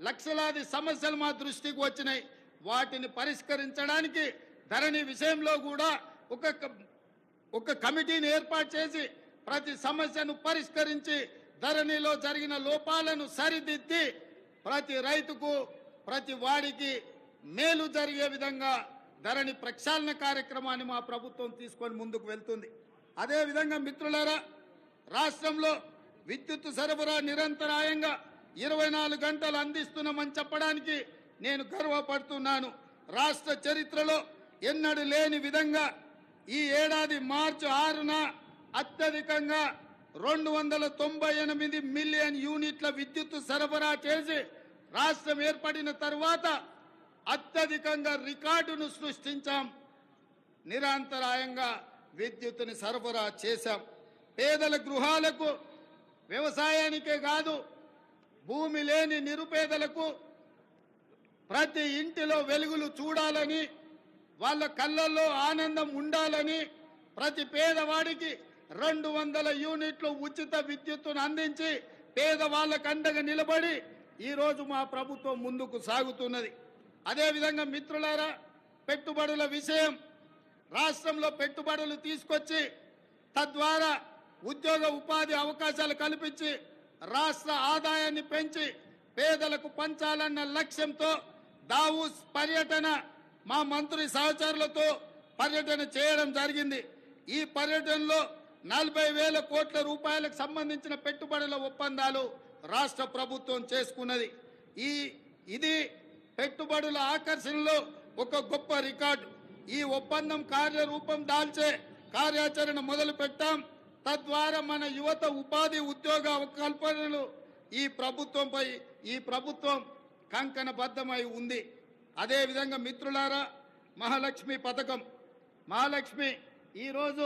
లక్షలాది సమస్యలు మా దృష్టికి వచ్చినాయి. వాటిని పరిష్కరించడానికి ధరణి విషయంలో కూడా ఒక కమిటీని ఏర్పాటు చేసి ప్రతి సమస్యను పరిష్కరించి ధరణిలో జరిగిన లోపాలను సరిదిద్ది ప్రతి రైతుకు, ప్రతి వాడికి మేలు జరిగే విధంగా ధరణి ప్రక్షాళన కార్యక్రమాన్ని మా ప్రభుత్వం తీసుకొని ముందుకు వెళ్తుంది. అదేవిధంగా మిత్రులారా, రాష్ట్రంలో విద్యుత్ సరఫరా నిరంతరాయంగా 24 గంటలు అందిస్తున్నామని చెప్పడానికి నేను గర్వపడుతున్నాను. రాష్ట్ర చరిత్రలో ఎన్నడూ లేని విధంగా ఈ ఏడాది మార్చి 6న అత్యధికంగా 298 మిలియన్ యూనిట్ల విద్యుత్ సరఫరా చేసి రాష్ట్రం ఏర్పడిన తర్వాత అత్యధికంగా రికార్డును సృష్టించాం. నిరంతరాయంగా విద్యుత్తుని సరఫరా చేశాం. పేదల గృహాలకు, వ్యవసాయానికే కాదు భూమి లేని నిరుపేదలకు ప్రతి ఇంటిలో వెలుగులు చూడాలని, వాళ్ళ కళ్ళల్లో ఆనందం ఉండాలని ప్రతి పేదవాడికి 200 యూనిట్లు ఉచిత విద్యుత్తును అందించి పేదవాళ్ళకు అండగా నిలబడి ఈరోజు మా ప్రభుత్వం ముందుకు సాగుతున్నది. అదేవిధంగా మిత్రులారా, పెట్టుబడుల విషయం, రాష్ట్రంలో పెట్టుబడులు తీసుకొచ్చి తద్వారా ఉద్యోగ ఉపాధి అవకాశాలు కల్పించి రాష్ట్ర ఆదాయాన్ని పెంచి పేదలకు పంచాలన్న లక్ష్యంతో దావూస్ పర్యటన మా మంత్రి సహచరులతో పర్యటన చేయడం జరిగింది. ఈ పర్యటనలో 40,000 కోట్ల రూపాయలకు సంబంధించిన పెట్టుబడుల ఒప్పందాలు రాష్ట్ర ప్రభుత్వం చేసుకున్నది. ఇది పెట్టుబడుల ఆకర్షణలో ఒక గొప్ప రికార్డు. ఈ ఒప్పందం కార్యరూపం దాల్చే కార్యాచరణ మొదలు పెట్టాం. తద్వారా మన యువత ఉపాధి ఉద్యోగ కల్పనలు ఈ ప్రభుత్వం కంకణబద్ధమై ఉంది. అదేవిధంగా మిత్రులారా, మహాలక్ష్మి పథకం, మహాలక్ష్మి ఈరోజు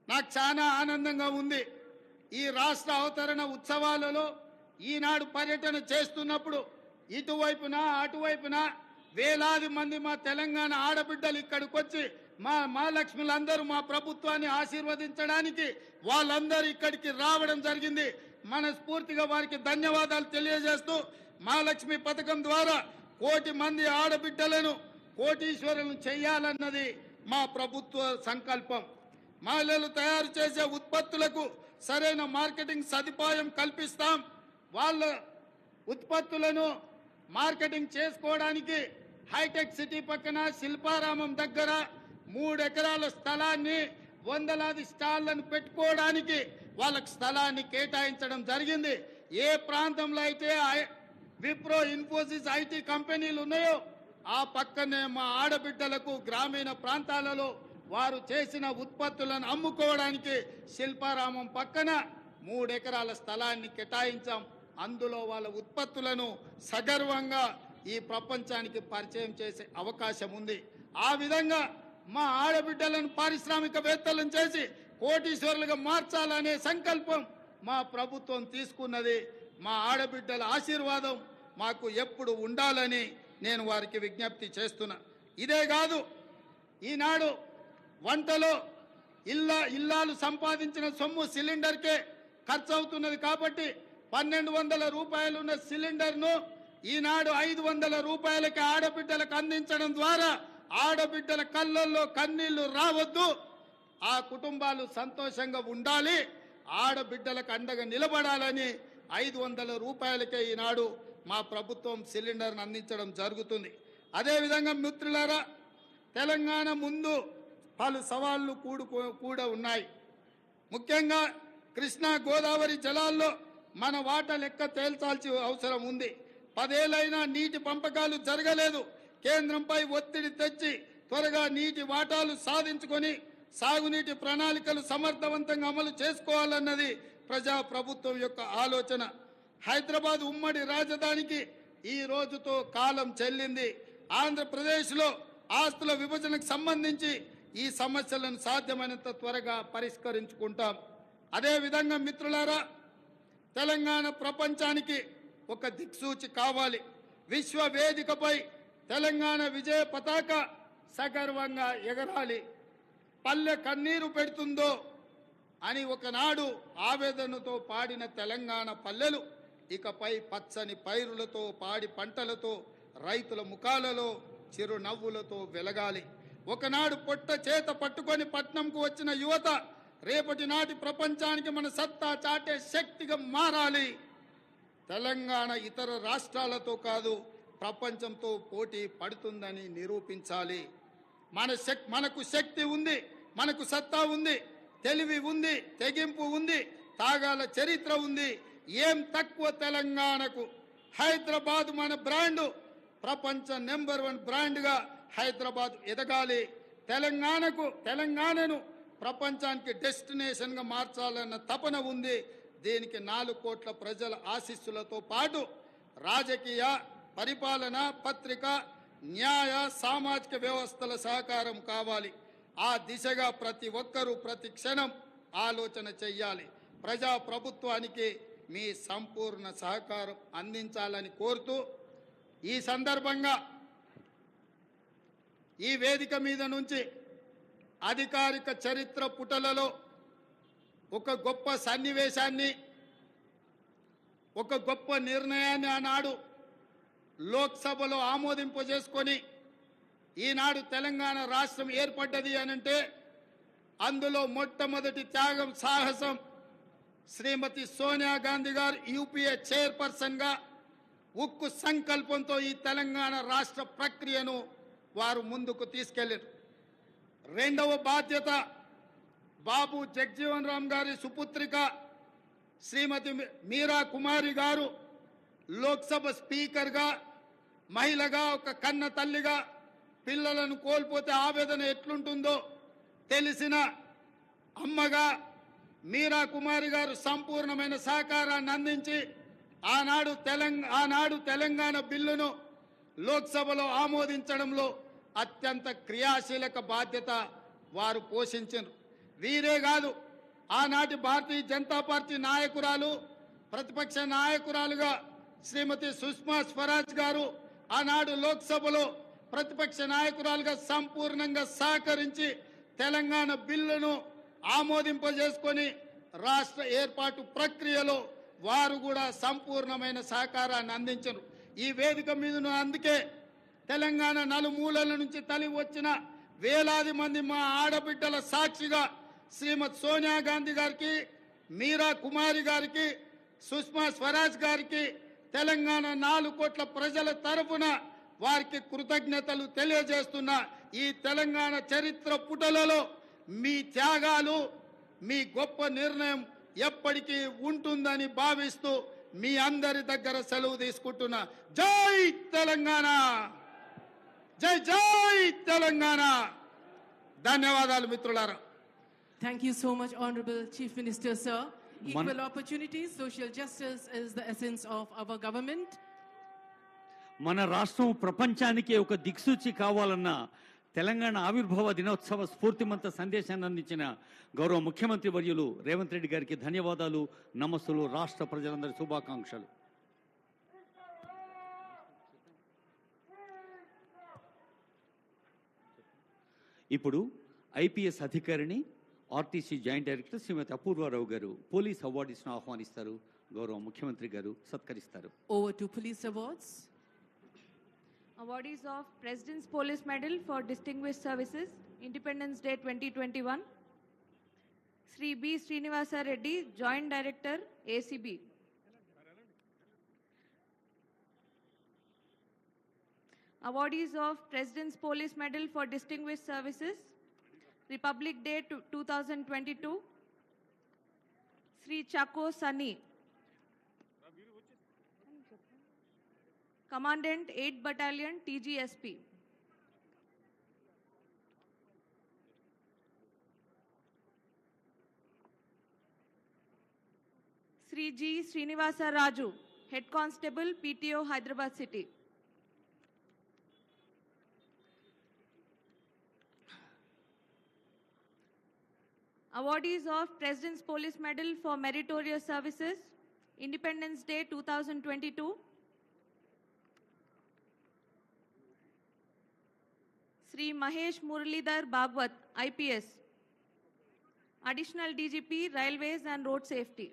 నాకు చాలా ఆనందంగా ఉంది. ఈ రాష్ట్ర అవతరణ ఉత్సవాలలో ఈనాడు పర్యటన చేస్తున్నప్పుడు ఇటువైపున అటువైపున వేలాది మంది మా తెలంగాణ ఆడబిడ్డలు ఇక్కడికి వచ్చి మా మహాలక్ష్ములందరూ మా ప్రభుత్వాన్ని ఆశీర్వదించడానికి వాళ్ళందరూ ఇక్కడికి రావడం జరిగింది. మనస్ఫూర్తిగా వారికి ధన్యవాదాలు తెలియజేస్తూ, మహాలక్ష్మి పథకం ద్వారా 1 కోటి మంది ఆడబిడ్డలను కోటీశ్వరులను చేయాలన్నది మా ప్రభుత్వ సంకల్పం. మహిళలు తయారు చేసే ఉత్పత్తులకు సరైన మార్కెటింగ్ సదుపాయం కల్పిస్తాం. వాళ్ళ ఉత్పత్తులను మార్కెటింగ్ చేసుకోవడానికి హైటెక్ సిటీ పక్కన శిల్పారామం దగ్గర 3 ఎకరాల స్థలాన్ని, వందలాది స్టాళ్లను పెట్టుకోవడానికి వాళ్ళకి స్థలాన్ని కేటాయించడం జరిగింది. ఏ ప్రాంతంలో అయితే విప్రో, ఇన్ఫోసిస్, ఐటీ కంపెనీలు ఉన్నాయో ఆ పక్కనే మా ఆడబిడ్డలకు గ్రామీణ ప్రాంతాలలో వారు చేసిన ఉత్పత్తులను అమ్ముకోవడానికి శిల్పారామం పక్కన 3 ఎకరాల స్థలాన్ని కేటాయించాం. అందులో వాళ్ళ ఉత్పత్తులను సగర్వంగా ఈ ప్రపంచానికి పరిచయం చేసే అవకాశం ఉంది. ఆ విధంగా మా ఆడబిడ్డలను పారిశ్రామికవేత్తలను చేసి కోటీశ్వరులుగా మార్చాలనే సంకల్పం మా ప్రభుత్వం తీసుకున్నది. మా ఆడబిడ్డల ఆశీర్వాదం మాకు ఎప్పుడు ఉండాలని నేను వారికి విజ్ఞప్తి చేస్తున్నా. ఇదే కాదు, ఈనాడు వంటలో ఇల్లాలు సంపాదించిన సొమ్ము సిలిండర్కే ఖర్చు అవుతున్నది. కాబట్టి 1200 రూపాయలు ఉన్న సిలిండర్ను ఈనాడు 500 రూపాయలకి ఆడబిడ్డలకు అందించడం ద్వారా ఆడబిడ్డల కళ్ళల్లో కన్నీళ్లు రావద్దు, ఆ కుటుంబాలు సంతోషంగా ఉండాలి, ఆడబిడ్డలకు అండగా నిలబడాలని 500 రూపాయలకే ఈనాడు మా ప్రభుత్వం సిలిండర్ను అందించడం జరుగుతుంది. అదేవిధంగా మిత్రులారా, తెలంగాణ ముందు పలు సవాళ్లు కూడా ఉన్నాయి. ముఖ్యంగా కృష్ణా గోదావరి జలాల్లో మన వాటా లెక్క తేల్చాల్సిన అవసరం ఉంది. 10 ఏళ్లైనా నీటి పంపకాలు జరగలేదు. కేంద్రంపై ఒత్తిడి తెచ్చి త్వరగా నీటి వాటాలు సాధించుకొని సాగునీటి ప్రణాళికలు సమర్థవంతంగా అమలు చేసుకోవాలన్నది ప్రభుత్వం యొక్క ఆలోచన. హైదరాబాద్ ఉమ్మడి రాజధానికి ఈ రోజుతో కాలం చెల్లింది. ఆంధ్రప్రదేశ్లో ఆస్తుల విభజనకు సంబంధించి ఈ సమస్యలను సాధ్యమైనంత త్వరగా పరిష్కరించుకుంటాం. అదేవిధంగా మిత్రులారా, తెలంగాణ ప్రపంచానికి ఒక దిక్సూచి కావాలి. విశ్వ వేదికపై తెలంగాణ విజయ పతాక సగర్వంగా ఎగరాలి. పల్లె కన్నీరు పెడుతుందో అని ఒకనాడు ఆవేదనతో పాడిన తెలంగాణ పల్లెలు ఇకపై పచ్చని పైరులతో, పాడి పంటలతో, రైతుల ముఖాలలో చిరునవ్వులతో వెలగాలి. ఒకనాడు పొట్ట చేత పట్టుకొని పట్నంకు వచ్చిన యువత రేపటి నాటి ప్రపంచానికి మన సత్తా చాటే శక్తిగా మారాలి. తెలంగాణ ఇతర రాష్ట్రాలతో కాదు, ప్రపంచంతో పోటీ పడుతుందని నిరూపించాలి. మనకు శక్తి ఉంది, మనకు సత్తా ఉంది, తెలివి ఉంది, తెగింపు ఉంది, తాగాల చరిత్ర ఉంది. ఏం తక్కువ తెలంగాణకు? హైదరాబాద్ మన బ్రాండు, ప్రపంచ నెంబర్ 1 బ్రాండ్గా హైదరాబాద్ ఎదగాలి. తెలంగాణను ప్రపంచానికి డెస్టినేషన్గా మార్చాలన్న తపన ఉంది. దీనికి 4 కోట్ల ప్రజల ఆశీస్సులతో పాటు రాజకీయ, పరిపాలన, పత్రిక, న్యాయ, సామాజిక వ్యవస్థల సహకారం కావాలి. ఆ దిశగా ప్రతి ఒక్కరూ ప్రతి క్షణం ఆలోచన చెయ్యాలి. ప్రజా ప్రభుత్వానికి మీ సంపూర్ణ సహకారం అందించాలని కోరుతూ, ఈ సందర్భంగా ఈ వేదిక మీద నుంచి అధికారిక చరిత్ర పుటలలో ఒక గొప్ప సన్నివేశాన్ని, ఒక గొప్ప నిర్ణయాన్ని ఆనాడు లోక్సభలో ఆమోదింపజేసుకొని ఈనాడు తెలంగాణ రాష్ట్రం ఏర్పడ్డది అనంటే అందులో మొట్టమొదటి త్యాగం, సాహసం శ్రీమతి సోనియా గాంధీ గారు యూపీఏ చైర్పర్సన్గా ఉక్కు సంకల్పంతో ఈ తెలంగాణ రాష్ట్ర ప్రక్రియను వారు ముందుకు తీసుకెళ్లారు. రెండవ బాధ్యత బాబు జగజీవన్ రామ్ గారి సుపుత్రిక శ్రీమతి మీరా కుమారి గారు లోక్సభ స్పీకర్గా మహిళగా, ఒక కన్న తల్లిగా పిల్లలను కోల్పోతే ఆవేదన ఎట్లుంటుందో తెలిసిన అమ్మగా మీరా కుమారి గారు సంపూర్ణమైన సహకారాన్ని అందించి ఆనాడు తెలంగాణ బిల్లును లోక్సభలో ఆమోదించడంలో అత్యంత క్రియాశీలక బాధ్యత వారు పోషించారు. వీరే కాదు, ఆనాటి భారతీయ జనతా పార్టీ నాయకురాలు, ప్రతిపక్ష నాయకురాలుగా శ్రీమతి సుష్మా స్వరాజ్ గారు ఆనాడు లోక్సభలో ప్రతిపక్ష నాయకురాలుగా సంపూర్ణంగా సహకరించి తెలంగాణ బిల్లును ఆమోదింపజేసుకొని రాష్ట్ర ఏర్పాటు ప్రక్రియలో వారు కూడా సంపూర్ణమైన సహకారాన్ని అందించారు. ఈ వేదిక మీద అందుకే తెలంగాణ నలుమూలల నుంచి తరలి వచ్చిన వేలాది మంది మా ఆడబిడ్డల సాక్షిగా శ్రీమతి సోనియా గాంధీ గారికి, మీరా కుమారి గారికి, సుష్మా స్వరాజ్ గారికి తెలంగాణ 4 కోట్ల ప్రజల తరఫున వారికి కృతజ్ఞతలు తెలియజేస్తున్న ఈ తెలంగాణ చరిత్ర పుటలలో మీ త్యాగాలు, మీ గొప్ప నిర్ణయం ఎప్పటికీ ఉంటుందని భావిస్తూ మీ అందరి దగ్గర సెలవు తీసుకుంటున్నా. జై తెలంగాణ, జై జై తెలంగాణ. ధన్యవాదాలు మిత్రులారా. Thank you so much, Honorable Chief Minister, sir. Equal opportunities, social justice is the essence of our government. మన రాష్ట్రం ప్రపంచానికి ఒక దిక్సూచి కావాలన్న తెలంగాణ ఆవిర్భావ దినోత్సవ స్ఫూర్తిమంత సందేశాన్ని అందించిన గౌరవ ముఖ్యమంత్రి వర్యులు రేవంత్ రెడ్డి గారికి ధన్యవాదాలు, నమస్సులు, రాష్ట్ర ప్రజలందరి శుభాకాంక్షలు. ఇప్పుడు ఐపీఎస్ అధికారిని, ఆర్టీసీ జాయింట్ డైరెక్టర్ శ్రీమతి అపూర్వారావు గారు పోలీస్ అవార్డ్స్ను ఆహ్వానిస్తారు. గౌరవ ముఖ్యమంత్రి గారు సత్కరిస్తారు. Over to police awards. Awardees of President's Police Medal for Distinguished Services, Independence Day 2021, Sri B. Srinivasa Reddy, Joint Director, ACB. Awardees of President's Police Medal for Distinguished Services, Republic Day 2022, Sri Chako Sani, Commandant 8th Battalion, TGSP. Sri G. Srinivasa Raju, Head Constable, PTO, Hyderabad City. Awardees of President's Police Medal for Meritorious Services, Independence Day 2022, Sri Mahesh Muralidhar Bhagwat, IPS, Additional DGP, Railways and Road Safety.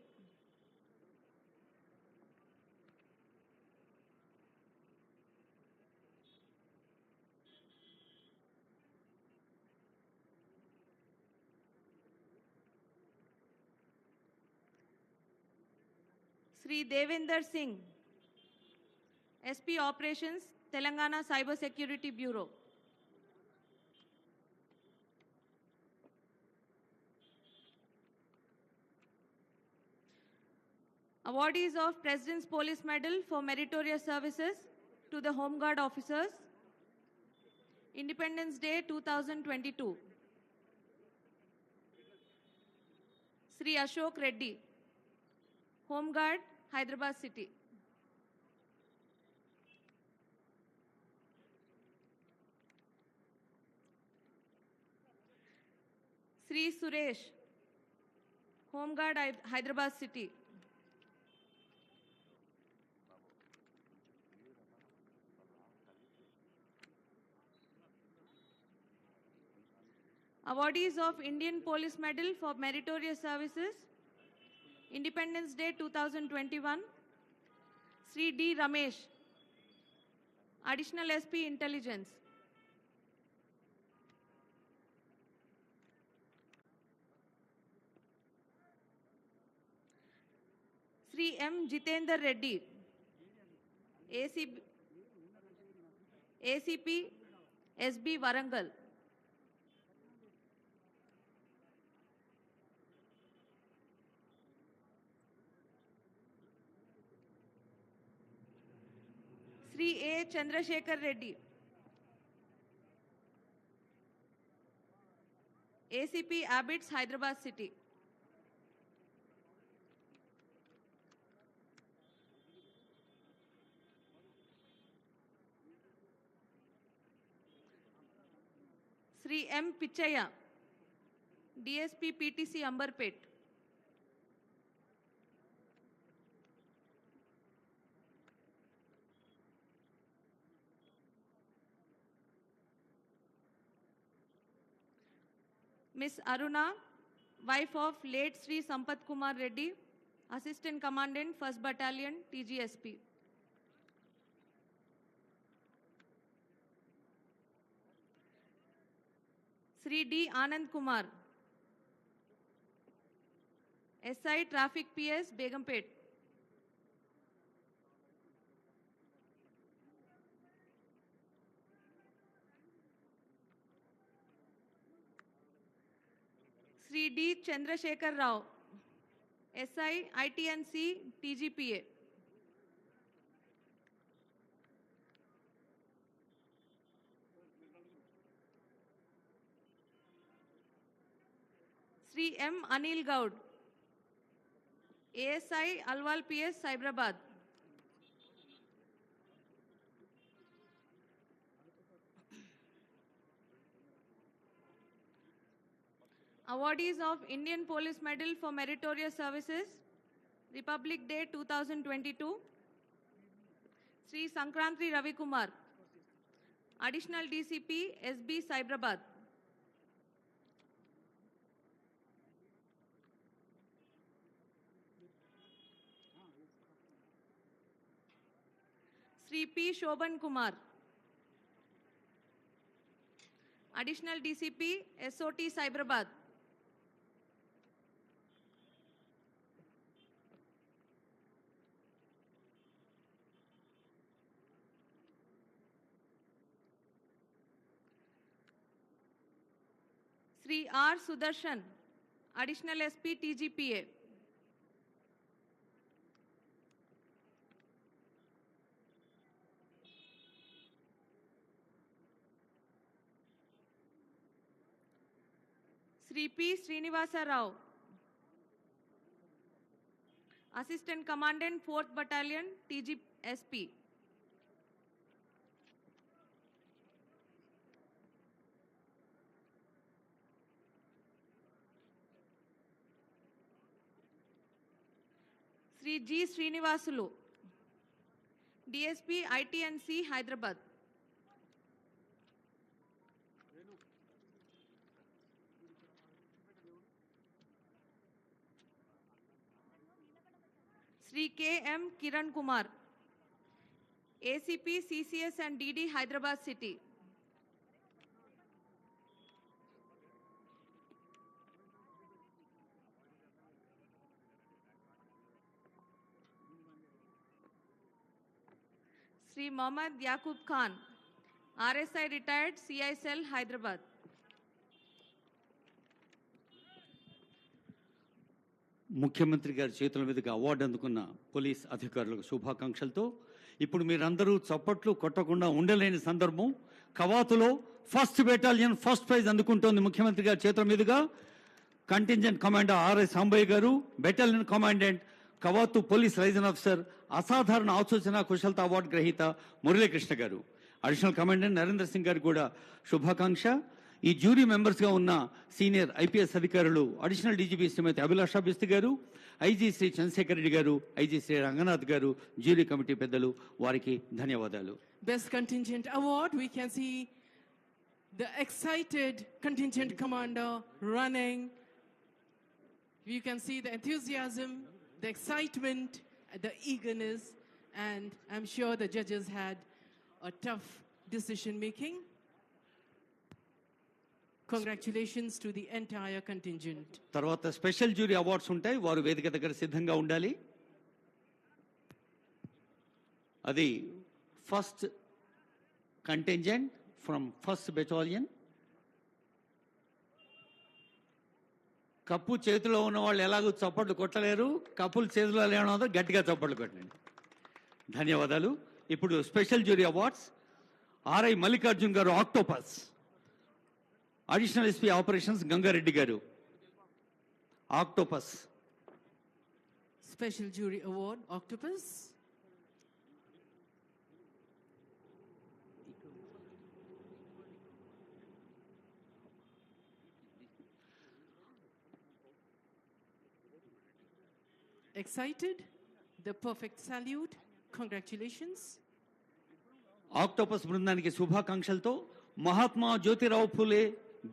Sri Devender Singh, SP Operations, Telangana Cyber Security Bureau. Awardees of President's Police Medal for Meritorious Services to the Home Guard officers, Independence Day 2022. Sri Ashok Reddy, Home Guard, Hyderabad City. Sri Suresh, Home Guard, Hyderabad City. Awardees of Indian Police Medal for Meritorious Services, Independence Day 2021, Sri D. Ramesh, Additional SP Intelligence. Sri M. Jitendra Reddy, ACP SB Warangal. Sri Sri A. Chandrasekhar Reddy, ACP Abbots, Hyderabad City. Sri M. Pichaya, DSP PTC Ambarpet. Miss Aruna, wife of late Sri Sampath Kumar Reddy, Assistant Commandant, 1st Battalion, TGSP. Sri D. Anand Kumar, SI Traffic PS, Begumpet. Sri D. Chandrasekhar Rao, SI ITNC TGPA. Sri M. Anil Gaud, ASI Alwal PS, Cyberabad. Awardees of Indian Police Medal for Meritorious Services, Republic Day 2022, Sri Sankranti Ravi Kumar, Additional DCP, SB, Cyberabad. Sri P. Shobhan Kumar, Additional DCP, SOT, Cyberabad. Sri R. Sudarshan, Additional SP, TGPA. Sri P. Srinivasa Rao, Assistant Commandant, 4th Battalion, TGSP. Sri G. Srinivasulu, DSP ITNC, Hyderabad. Sri K. M. Kiran Kumar, ACP, CCS and DD, Hyderabad City. Sri Mohammad Yaqub Khan, RSI retired, CI Cell, Hyderabad. ముఖ్యమంత్రి గారి చేతుల మీదుగా award అందుకున్న police అధికారులకు శుభాకాంక్షలతో ఇప్పుడు మీరందరూ చప్పట్లు కొట్టకుండా ఉండలేని సందర్భం. కవాతులో 1st బెటాలియన్ ఫస్ట్ ప్రైజ్ అందుకుంటోంది ముఖ్యమంత్రి గారి చేతుల మీదుగా. కంటింజెంట్ కమాండర్ ఆర్ఎస్ సాంబయ్య గారు, బెటాలియన్ కమాండెంట్ కవాతు పోలీస్ లైజన్ ఆఫీసర్ అసాధారణ ఆలోచన కుశలత అవార్డు గ్రహీత మురళీకృష్ణ గారు, అడిషనల్ కమాండెంట్ నరేంద్ర సింగ్ గారు కూడా శుభాకాంక్ష. ఈ జ్యూరీ మెంబర్స్గా ఉన్న సీనియర్ ఐపీఎస్ అధికారులు అడిషనల్ డీజీపీ శ్రీమతి అభిలాషా బిస్తి గారు, ఐజీ శ్రీ చంద్రశేఖర్ రెడ్డి గారు, ఐజీ శ్రీ రంగనాథ్ గారు, జ్యూరీ కమిటీ పెద్దలు, వారికి ధన్యవాదాలు. Best Contingent Award, we can see the excited contingent commander running. You can see the enthusiasm, the excitement, the eagerness, and I'm sure the judges had a tough decision making. Congratulations to the entire contingent. తర్వాత special jury awards ఉంటాయి, వారు వేదిక దగ్గర సిద్ధంగా ఉండాలి. అది first contingent from 1st battalion. Cup చేతిలో ఉన్న వాళ్ళు ఎలాగో చప్పట్లు కొట్టలేరు, కప్పులు చేతిలో లేనో గట్టిగా చప్పట్లు కొట్టండి. ధన్యవాదాలు. ఇప్పుడు special jury awards RI Mallikarjun garu Octopus, additional SP operations Gangareddy garu Octopus. Special Jury Award, Octopus. Excited? The perfect salute. Congratulations. ఆక్టోపస్ బృందానికి శుభాకాంక్షలతో Mahatma Jyotirao Phule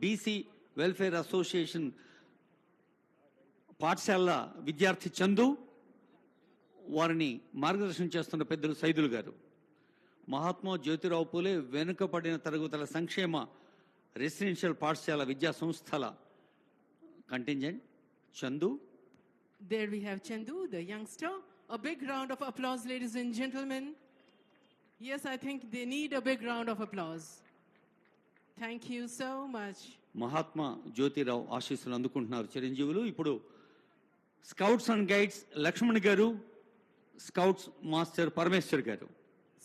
BC welfare association పాఠశాల విద్యార్థి చందు, వారిని మార్గదర్శనం చేస్తున్న పెద్దలు సైదులు గారు. మహాత్మా జ్యోతిరావు పూలే వెనుకబడిన తరగతుల సంక్షేమ రెసిడెన్షియల్ పాఠశాల విద్యా సంస్థల contingent Chandu. There we have Chandu, the youngster. A big round of applause, ladies and gentlemen. Yes, I think they need a big round of applause. Thank you so much. Mahatma Jyotirao ఆశీస్సులు అందుకుంటున్నారు చిరంజీవులు. ఇప్పుడు స్కౌట్స్ అండ్ గైడ్స్ లక్ష్మణ్ గారు, scouts master Parameshwar గారు.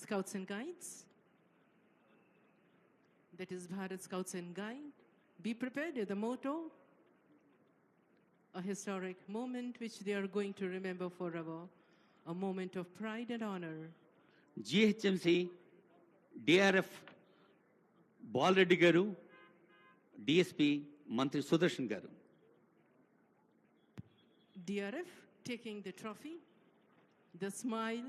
Scouts and Guides. That is Bharat Scouts and Guide. Be prepared is the motto. A historic moment which they are going to remember forever. A moment of pride and honor. GHMC DRF Bala Reddy గారు, DSP మంత్రి సుదర్శన్ గారు. DRF taking the trophy, the smile,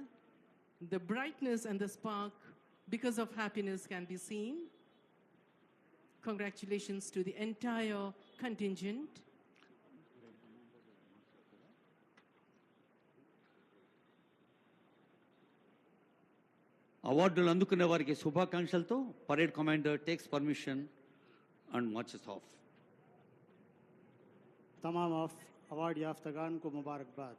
the brightness and the spark because of happiness can be seen. Congratulations to the entire contingent. అవార్డులు అందుకునే వారికి శుభాకాంక్షలతో parade commander takes permission and marches off. तमाम award याफ्तागान को मुबारकबाद.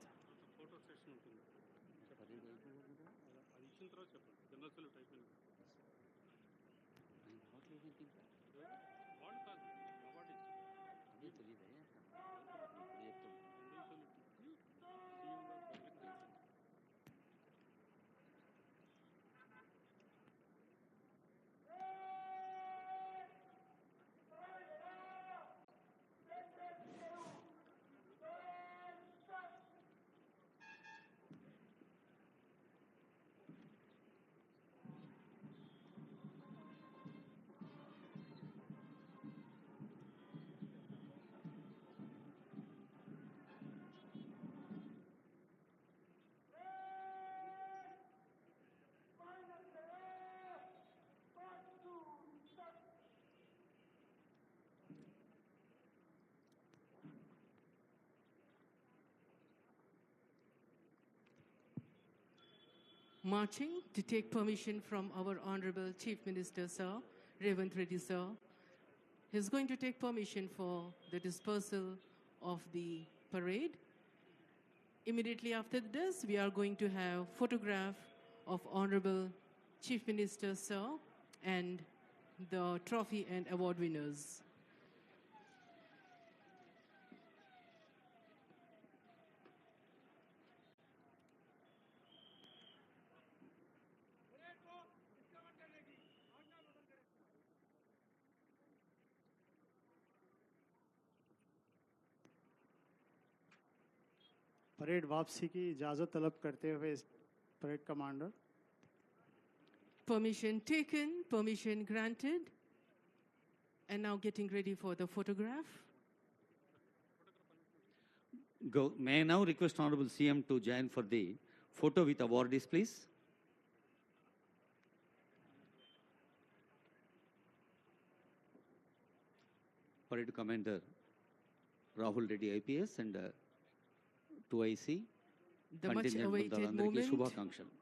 Marching to take permission from our Honorable Chief Minister, Sir, Revanth Reddy, Sir. He's going to take permission for the dispersal of the parade. Immediately after this, we are going to have photograph of Honorable Chief Minister, Sir, and the trophy and award winners. Parade वापसी की इजाज़त तलब करते हुए parade commander. Permission taken, permission granted, and now getting ready for the photograph. May I now request Honorable CM to join for the photo with awardees, please. Parade Commander Rahul Reddy IPS and 2IC The much contingent awaited బృందాలందరికీ moment. శుభాకాంక్షలు.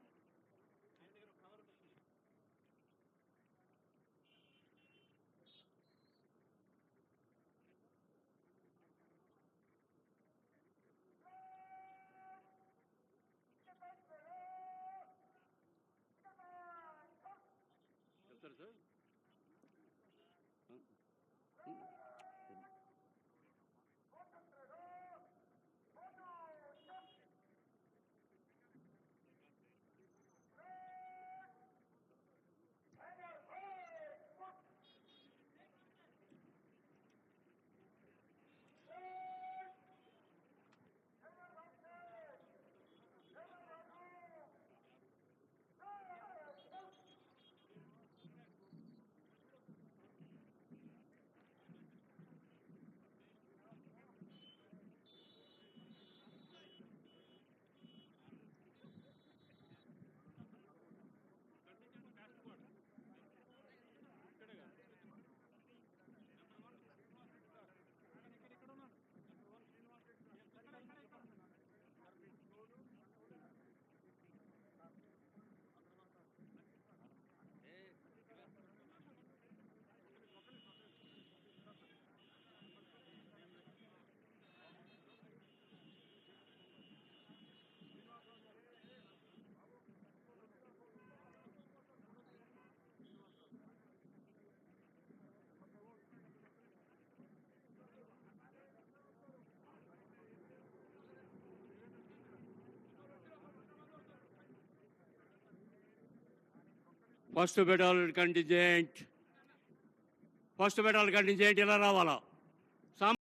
First battalion contingent ఇలా రావాలా.